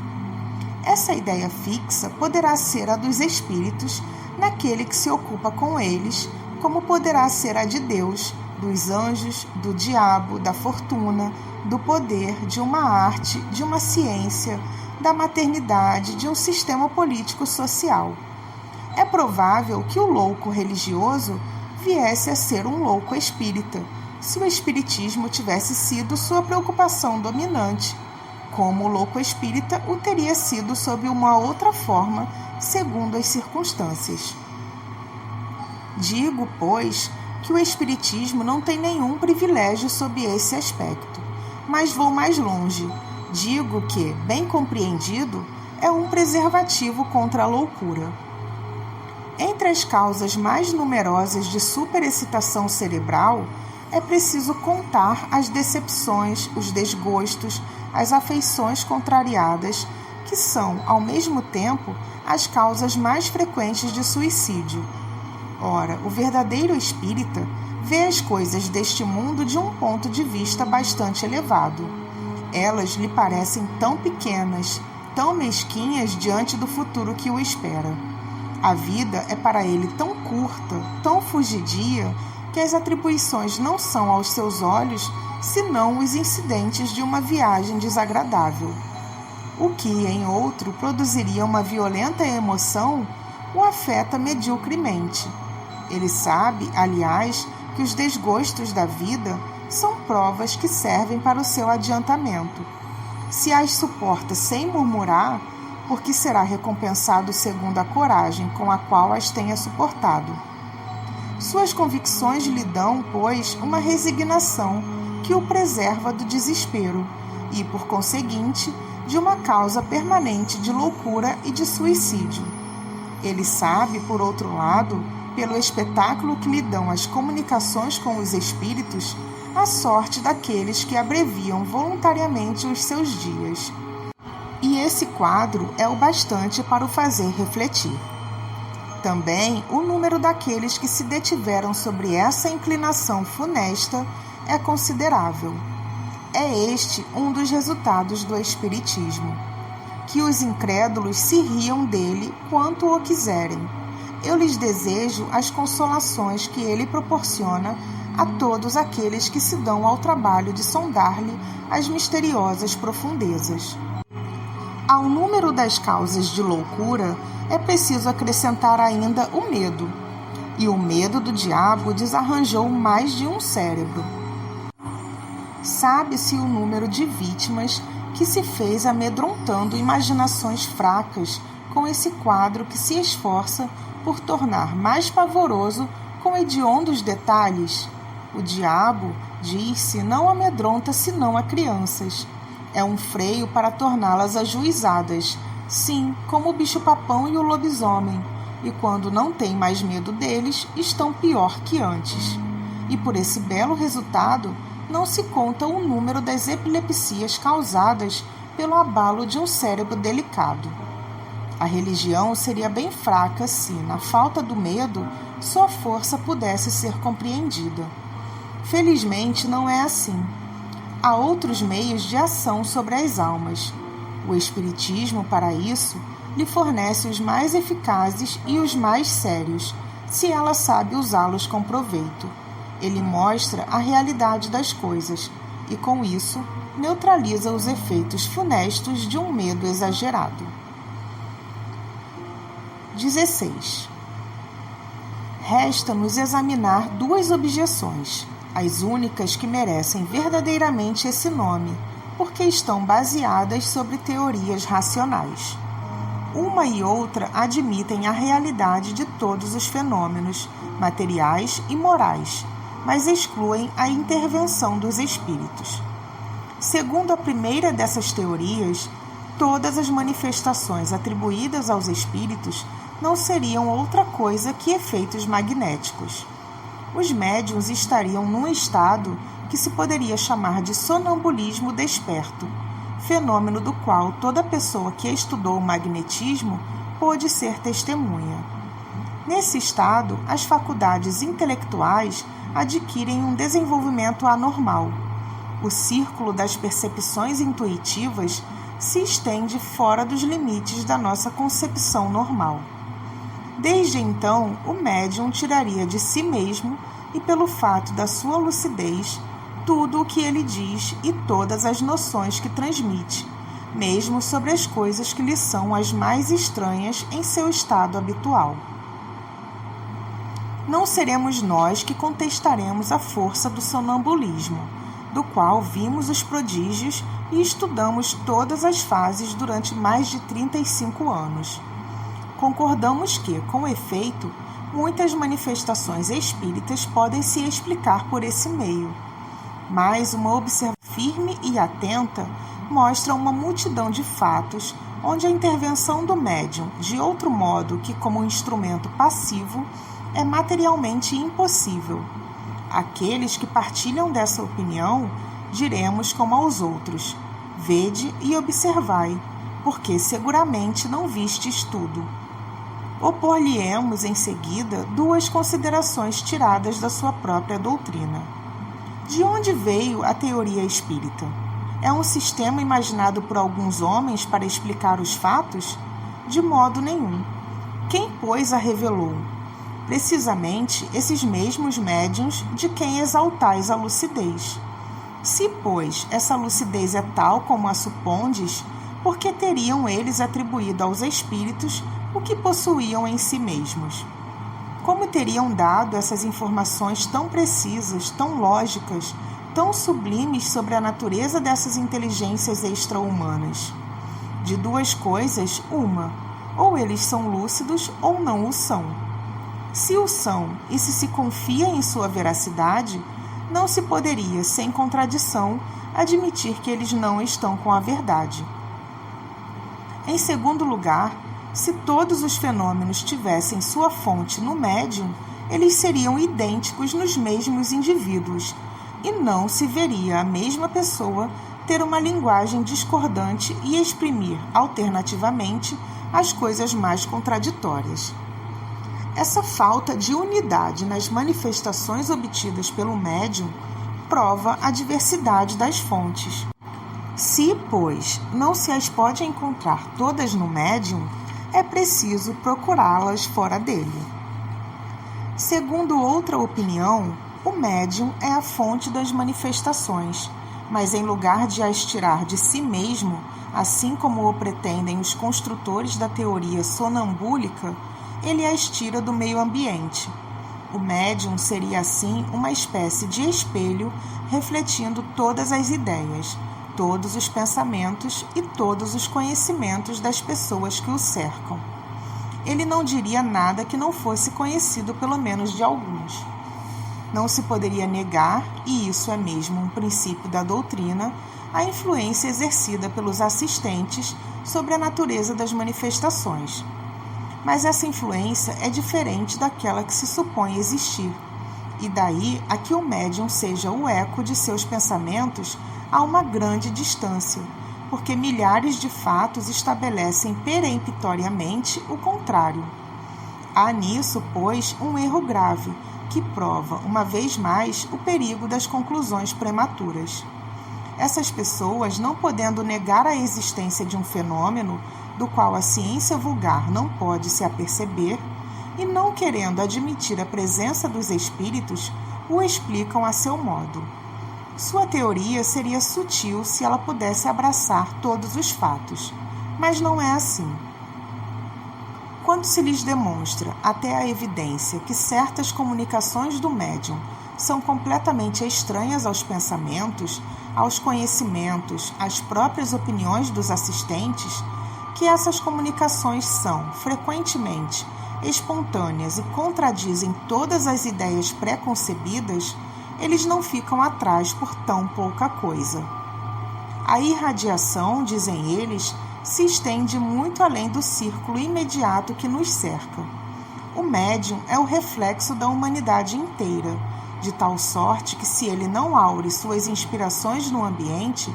Essa ideia fixa poderá ser a dos espíritos naquele que se ocupa com eles, como poderá ser a de Deus, dos anjos, do diabo, da fortuna, do poder, de uma arte, de uma ciência, da maternidade, de um sistema político-social. É provável que o louco religioso viesse a ser um louco espírita, se o espiritismo tivesse sido sua preocupação dominante, como o louco espírita o teria sido sob uma outra forma, segundo as circunstâncias. Digo, pois, que o espiritismo não tem nenhum privilégio sob esse aspecto, mas vou mais longe. Digo que, bem compreendido, é um preservativo contra a loucura. Entre as causas mais numerosas de superexcitação cerebral, é preciso contar as decepções, os desgostos, as afeições contrariadas, que são, ao mesmo tempo, as causas mais frequentes de suicídio. Ora, o verdadeiro espírita vê as coisas deste mundo de um ponto de vista bastante elevado. Elas lhe parecem tão pequenas, tão mesquinhas diante do futuro que o espera. A vida é para ele tão curta, tão fugidia, que as atribuições não são aos seus olhos senão os incidentes de uma viagem desagradável. O que, em outro, produziria uma violenta emoção, o afeta mediocremente. Ele sabe, aliás, que os desgostos da vida são provas que servem para o seu adiantamento. Se as suporta sem murmurar, porque será recompensado segundo a coragem com a qual as tenha suportado. Suas convicções lhe dão, pois, uma resignação que o preserva do desespero e, por conseguinte, de uma causa permanente de loucura e de suicídio. Ele sabe, por outro lado, pelo espetáculo que lhe dão as comunicações com os espíritos, a sorte daqueles que abreviam voluntariamente os seus dias. E esse quadro é o bastante para o fazer refletir. Também o número daqueles que se detiveram sobre essa inclinação funesta é considerável. É este um dos resultados do Espiritismo. Que os incrédulos se riam dele quanto o quiserem. Eu lhes desejo as consolações que ele proporciona a todos aqueles que se dão ao trabalho de sondar-lhe as misteriosas profundezas. Ao número das causas de loucura é preciso acrescentar ainda o medo. E o medo do diabo desarranjou mais de um cérebro. Sabe-se o número de vítimas que se fez amedrontando imaginações fracas com esse quadro que se esforça por tornar mais pavoroso com hediondos detalhes. O diabo, diz-se, não amedronta senão a crianças. É um freio para torná-las ajuizadas, sim, como o bicho-papão e o lobisomem, e quando não tem mais medo deles, estão pior que antes. E por esse belo resultado, não se conta o número das epilepsias causadas pelo abalo de um cérebro delicado. A religião seria bem fraca se, na falta do medo, sua força pudesse ser compreendida. Felizmente, não é assim. Há outros meios de ação sobre as almas. O Espiritismo, para isso, lhe fornece os mais eficazes e os mais sérios, se ela sabe usá-los com proveito. Ele mostra a realidade das coisas e, com isso, neutraliza os efeitos funestos de um medo exagerado. 16. Resta-nos examinar duas objeções, as únicas que merecem verdadeiramente esse nome, porque estão baseadas sobre teorias racionais. Uma e outra admitem a realidade de todos os fenômenos, materiais e morais, mas excluem a intervenção dos espíritos. Segundo a primeira dessas teorias, todas as manifestações atribuídas aos espíritos não seriam outra coisa que efeitos magnéticos. Os médiuns estariam num estado que se poderia chamar de sonambulismo desperto, fenômeno do qual toda pessoa que estudou o magnetismo pôde ser testemunha. Nesse estado, as faculdades intelectuais adquirem um desenvolvimento anormal. O círculo das percepções intuitivas se estende fora dos limites da nossa concepção normal. Desde então, o médium tiraria de si mesmo, e pelo fato da sua lucidez, tudo o que ele diz e todas as noções que transmite, mesmo sobre as coisas que lhe são as mais estranhas em seu estado habitual. Não seremos nós que contestaremos a força do sonambulismo, do qual vimos os prodígios e estudamos todas as fases durante mais de 35 anos. Concordamos que, com efeito, muitas manifestações espíritas podem se explicar por esse meio, mas uma observação firme e atenta mostra uma multidão de fatos onde a intervenção do médium, de outro modo que como instrumento passivo, é materialmente impossível. Aqueles que partilham dessa opinião, diremos como aos outros: vede e observai, porque seguramente não vistes tudo. Opor-lhe-emos em seguida duas considerações tiradas da sua própria doutrina. De onde veio a teoria espírita? É um sistema imaginado por alguns homens para explicar os fatos? De modo nenhum. Quem, pois, a revelou? Precisamente esses mesmos médiuns de quem exaltais a lucidez. Se, pois, essa lucidez é tal como a supondes, por que teriam eles atribuído aos espíritos o que possuíam em si mesmos? Como teriam dado essas informações tão precisas, tão lógicas, tão sublimes sobre a natureza dessas inteligências extra-humanas? De duas coisas, uma: ou eles são lúcidos ou não o são. Se o são e se confia em sua veracidade, não se poderia, sem contradição, admitir que eles não estão com a verdade. Em segundo lugar, se todos os fenômenos tivessem sua fonte no médium, eles seriam idênticos nos mesmos indivíduos, e não se veria a mesma pessoa ter uma linguagem discordante e exprimir, alternativamente, as coisas mais contraditórias. Essa falta de unidade nas manifestações obtidas pelo médium prova a diversidade das fontes. Se, pois, não se as pode encontrar todas no médium, é preciso procurá-las fora dele. Segundo outra opinião, o médium é a fonte das manifestações, mas em lugar de as tirar de si mesmo, assim como o pretendem os construtores da teoria sonambúlica, ele as tira do meio ambiente. O médium seria, assim, uma espécie de espelho refletindo todas as ideias, todos os pensamentos e todos os conhecimentos das pessoas que o cercam. Ele não diria nada que não fosse conhecido pelo menos de alguns. Não se poderia negar, e isso é mesmo um princípio da doutrina, a influência exercida pelos assistentes sobre a natureza das manifestações. Mas essa influência é diferente daquela que se supõe existir, e daí a que o médium seja o eco de seus pensamentos a uma grande distância, porque milhares de fatos estabelecem peremptoriamente o contrário. Há nisso, pois, um erro grave, que prova, uma vez mais, o perigo das conclusões prematuras. Essas pessoas, não podendo negar a existência de um fenômeno do qual a ciência vulgar não pode se aperceber, e não querendo admitir a presença dos espíritos, o explicam a seu modo. Sua teoria seria sutil se ela pudesse abraçar todos os fatos, mas não é assim. Quando se lhes demonstra, até a evidência, que certas comunicações do médium são completamente estranhas aos pensamentos, aos conhecimentos, às próprias opiniões dos assistentes, que essas comunicações são, frequentemente, espontâneas e contradizem todas as ideias pré-concebidas, eles não ficam atrás por tão pouca coisa. A irradiação, dizem eles, se estende muito além do círculo imediato que nos cerca. O médium é o reflexo da humanidade inteira, de tal sorte que, se ele não aure suas inspirações no ambiente,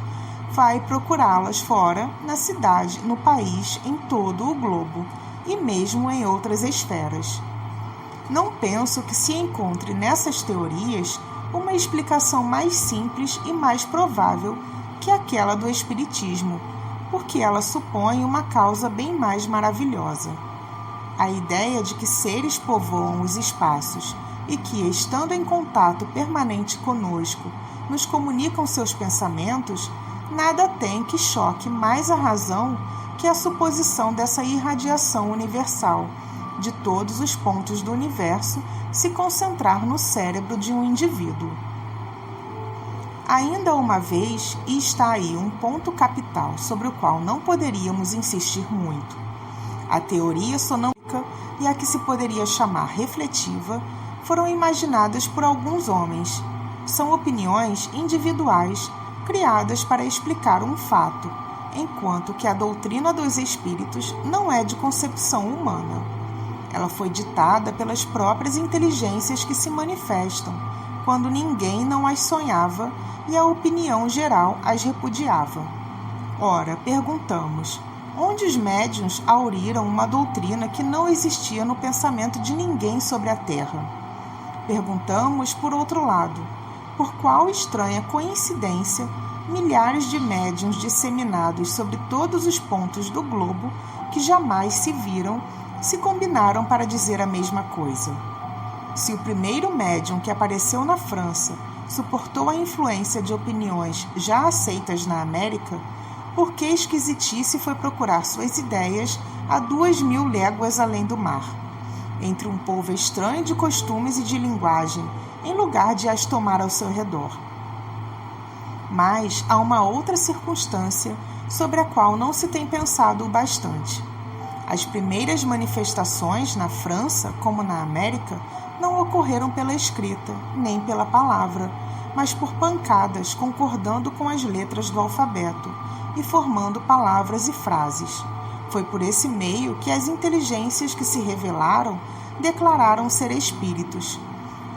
vai procurá-las fora, na cidade, no país, em todo o globo, e mesmo em outras esferas. Não penso que se encontre nessas teorias uma explicação mais simples e mais provável que aquela do Espiritismo, porque ela supõe uma causa bem mais maravilhosa. A ideia de que seres povoam os espaços e que, estando em contato permanente conosco, nos comunicam seus pensamentos, nada tem que choque mais a razão que a suposição dessa irradiação universal, de todos os pontos do universo, se concentrar no cérebro de um indivíduo. Ainda uma vez, e está aí um ponto capital sobre o qual não poderíamos insistir muito, a teoria sonâmbulica e a que se poderia chamar refletiva foram imaginadas por alguns homens. São opiniões individuais criadas para explicar um fato, enquanto que a doutrina dos espíritos não é de concepção humana. Ela foi ditada pelas próprias inteligências que se manifestam, quando ninguém não as sonhava e a opinião geral as repudiava. Ora, perguntamos, onde os médiuns auriram uma doutrina que não existia no pensamento de ninguém sobre a Terra? Perguntamos, por outro lado, por qual estranha coincidência milhares de médiuns disseminados sobre todos os pontos do globo que jamais se viram se combinaram para dizer a mesma coisa. Se o primeiro médium que apareceu na França suportou a influência de opiniões já aceitas na América, por que esquisitice foi procurar suas ideias a 2.000 léguas além do mar, entre um povo estranho de costumes e de linguagem, em lugar de as tomar ao seu redor? Mas há uma outra circunstância sobre a qual não se tem pensado o bastante. As primeiras manifestações, na França como na América, não ocorreram pela escrita, nem pela palavra, mas por pancadas concordando com as letras do alfabeto e formando palavras e frases. Foi por esse meio que as inteligências que se revelaram declararam ser espíritos.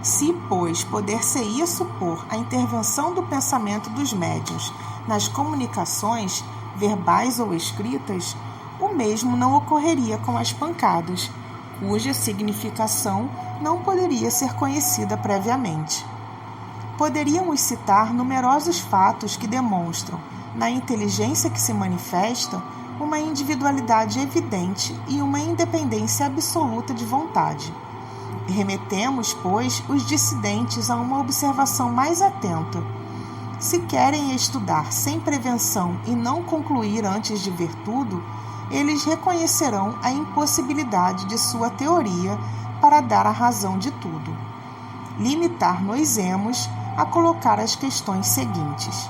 Se, pois, poder-se-ia supor a intervenção do pensamento dos médiuns nas comunicações, verbais ou escritas, o mesmo não ocorreria com as pancadas, cuja significação não poderia ser conhecida previamente. Poderíamos citar numerosos fatos que demonstram, na inteligência que se manifesta, uma individualidade evidente e uma independência absoluta de vontade. Remetemos, pois, os dissidentes a uma observação mais atenta. Se querem estudar sem prevenção e não concluir antes de ver tudo, eles reconhecerão a impossibilidade de sua teoria para dar a razão de tudo. Limitar-nos-emos a colocar as questões seguintes.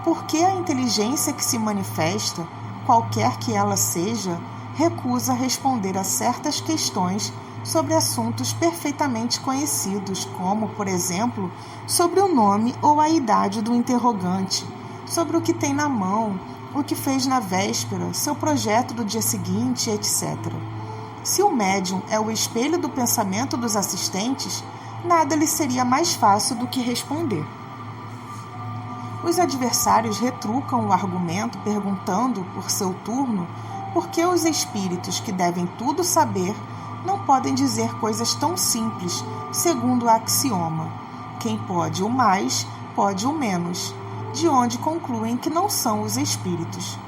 Por que a inteligência que se manifesta, qualquer que ela seja, recusa responder a certas questões sobre assuntos perfeitamente conhecidos, como, por exemplo, sobre o nome ou a idade do interrogante, sobre o que tem na mão, o que fez na véspera, seu projeto do dia seguinte, etc. Se o médium é o espelho do pensamento dos assistentes, nada lhe seria mais fácil do que responder. Os adversários retrucam o argumento perguntando, por seu turno, por que os espíritos que devem tudo saber não podem dizer coisas tão simples, segundo o axioma: quem pode o mais, pode o menos, de onde concluem que não são os espíritos.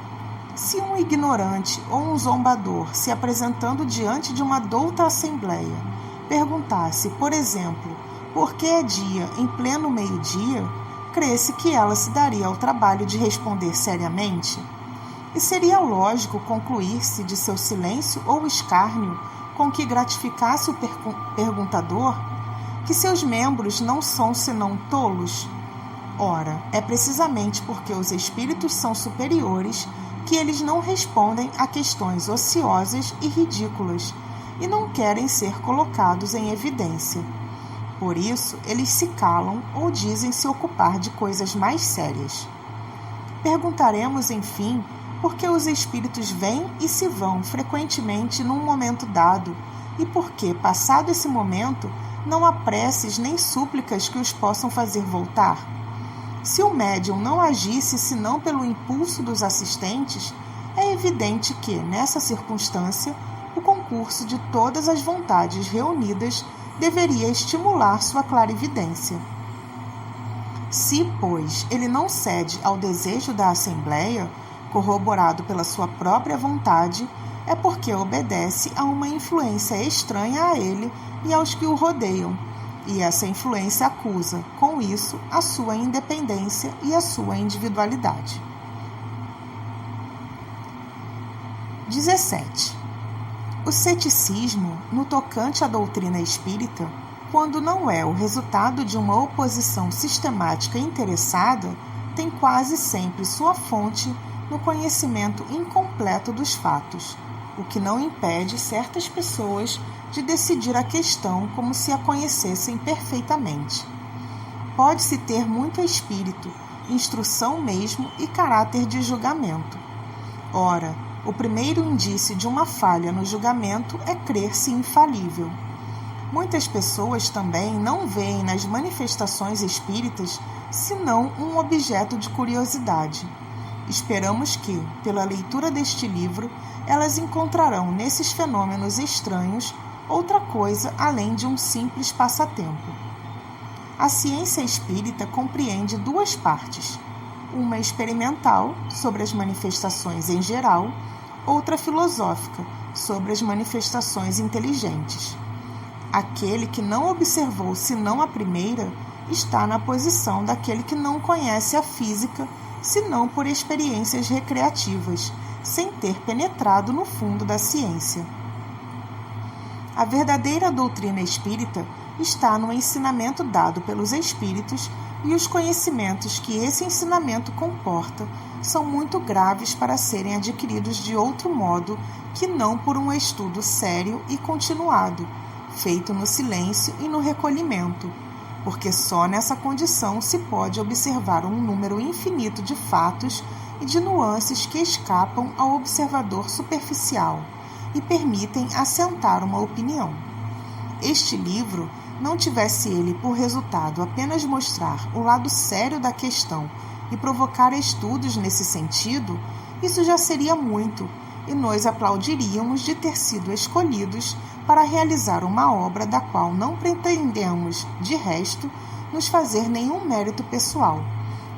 Se um ignorante ou um zombador, se apresentando diante de uma douta assembleia, perguntasse, por exemplo, por que é dia em pleno meio-dia, crê-se que ela se daria ao trabalho de responder seriamente? E seria lógico concluir-se de seu silêncio ou escárnio com que gratificasse o perguntador, que seus membros não são senão tolos? Ora, é precisamente porque os espíritos são superiores que eles não respondem a questões ociosas e ridículas e não querem ser colocados em evidência. Por isso, eles se calam ou dizem se ocupar de coisas mais sérias. Perguntaremos, enfim, por que os espíritos vêm e se vão frequentemente num momento dado e por que, passado esse momento, não há preces nem súplicas que os possam fazer voltar? Se o médium não agisse senão pelo impulso dos assistentes, é evidente que, nessa circunstância, o concurso de todas as vontades reunidas deveria estimular sua clarividência. Se, pois, ele não cede ao desejo da Assembleia, corroborado pela sua própria vontade, é porque obedece a uma influência estranha a ele e aos que o rodeiam, e essa influência acusa, com isso, a sua independência e a sua individualidade. 17. O ceticismo, no tocante à doutrina espírita, quando não é o resultado de uma oposição sistemática interessada, tem quase sempre sua fonte no conhecimento incompleto dos fatos, o que não impede certas pessoas de decidir a questão como se a conhecessem perfeitamente. Pode-se ter muito espírito, instrução mesmo e caráter de julgamento. Ora, o primeiro indício de uma falha no julgamento é crer-se infalível. Muitas pessoas também não veem nas manifestações espíritas senão um objeto de curiosidade. Esperamos que, pela leitura deste livro, elas encontrarão nesses fenômenos estranhos outra coisa além de um simples passatempo. A ciência espírita compreende duas partes, uma experimental, sobre as manifestações em geral, outra filosófica, sobre as manifestações inteligentes. Aquele que não observou senão a primeira está na posição daquele que não conhece a física senão por experiências recreativas, sem ter penetrado no fundo da ciência. A verdadeira doutrina espírita está no ensinamento dado pelos espíritos, e os conhecimentos que esse ensinamento comporta são muito graves para serem adquiridos de outro modo que não por um estudo sério e continuado, feito no silêncio e no recolhimento, porque só nessa condição se pode observar um número infinito de fatos e de nuances que escapam ao observador superficial e permitem assentar uma opinião. Este livro, não tivesse ele por resultado apenas mostrar o lado sério da questão e provocar estudos nesse sentido, isso já seria muito, e nós aplaudiríamos de ter sido escolhidos para realizar uma obra da qual não pretendemos, de resto, nos fazer nenhum mérito pessoal,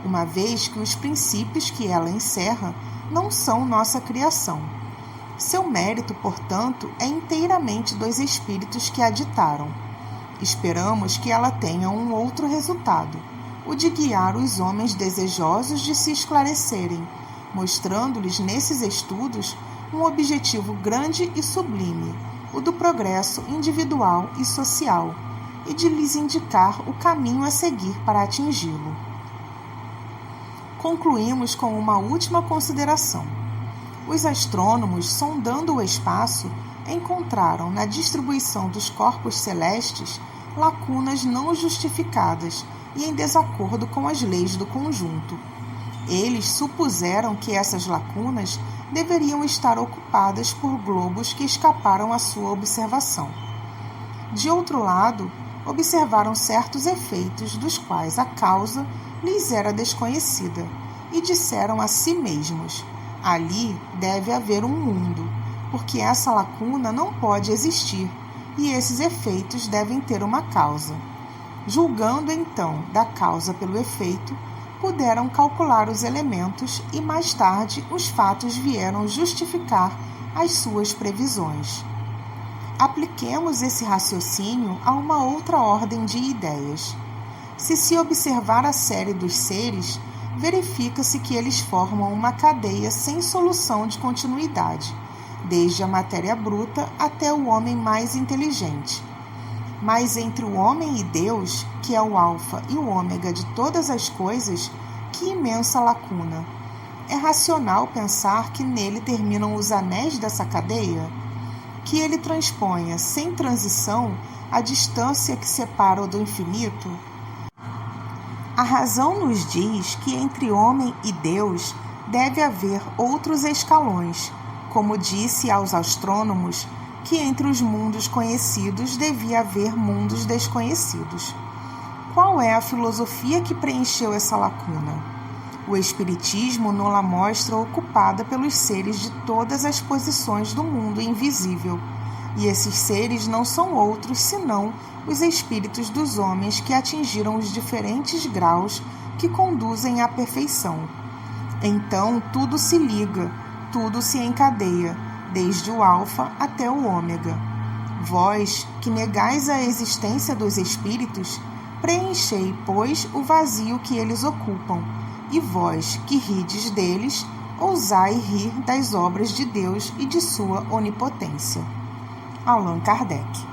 uma vez que os princípios que ela encerra não são nossa criação. Seu mérito, portanto, é inteiramente dos espíritos que a ditaram. Esperamos que ela tenha um outro resultado, o de guiar os homens desejosos de se esclarecerem, mostrando-lhes nesses estudos um objetivo grande e sublime, o do progresso individual e social, e de lhes indicar o caminho a seguir para atingi-lo. Concluímos com uma última consideração. Os astrônomos, sondando o espaço, encontraram na distribuição dos corpos celestes lacunas não justificadas e em desacordo com as leis do conjunto. Eles supuseram que essas lacunas deveriam estar ocupadas por globos que escaparam à sua observação. De outro lado, observaram certos efeitos dos quais a causa lhes era desconhecida e disseram a si mesmos: ali deve haver um mundo, porque essa lacuna não pode existir e esses efeitos devem ter uma causa. Julgando então da causa pelo efeito, puderam calcular os elementos e mais tarde os fatos vieram justificar as suas previsões. Apliquemos esse raciocínio a uma outra ordem de ideias. Se observar a série dos seres, verifica-se que eles formam uma cadeia sem solução de continuidade, desde a matéria bruta até o homem mais inteligente. Mas entre o homem e Deus, que é o alfa e o ômega de todas as coisas, que imensa lacuna! É racional pensar que nele terminam os anéis dessa cadeia? Que ele transponha, sem transição, a distância que separa o do infinito? A razão nos diz que entre homem e Deus deve haver outros escalões, como disse aos astrônomos que entre os mundos conhecidos devia haver mundos desconhecidos. Qual é a filosofia que preencheu essa lacuna? O Espiritismo nos-la mostra ocupada pelos seres de todas as posições do mundo invisível, e esses seres não são outros senão os espíritos dos homens que atingiram os diferentes graus que conduzem à perfeição. Então tudo se liga, tudo se encadeia, desde o alfa até o ômega. Vós, que negais a existência dos espíritos, preenchei, pois, o vazio que eles ocupam, e vós, que rides deles, ousai rir das obras de Deus e de sua onipotência. Allan Kardec.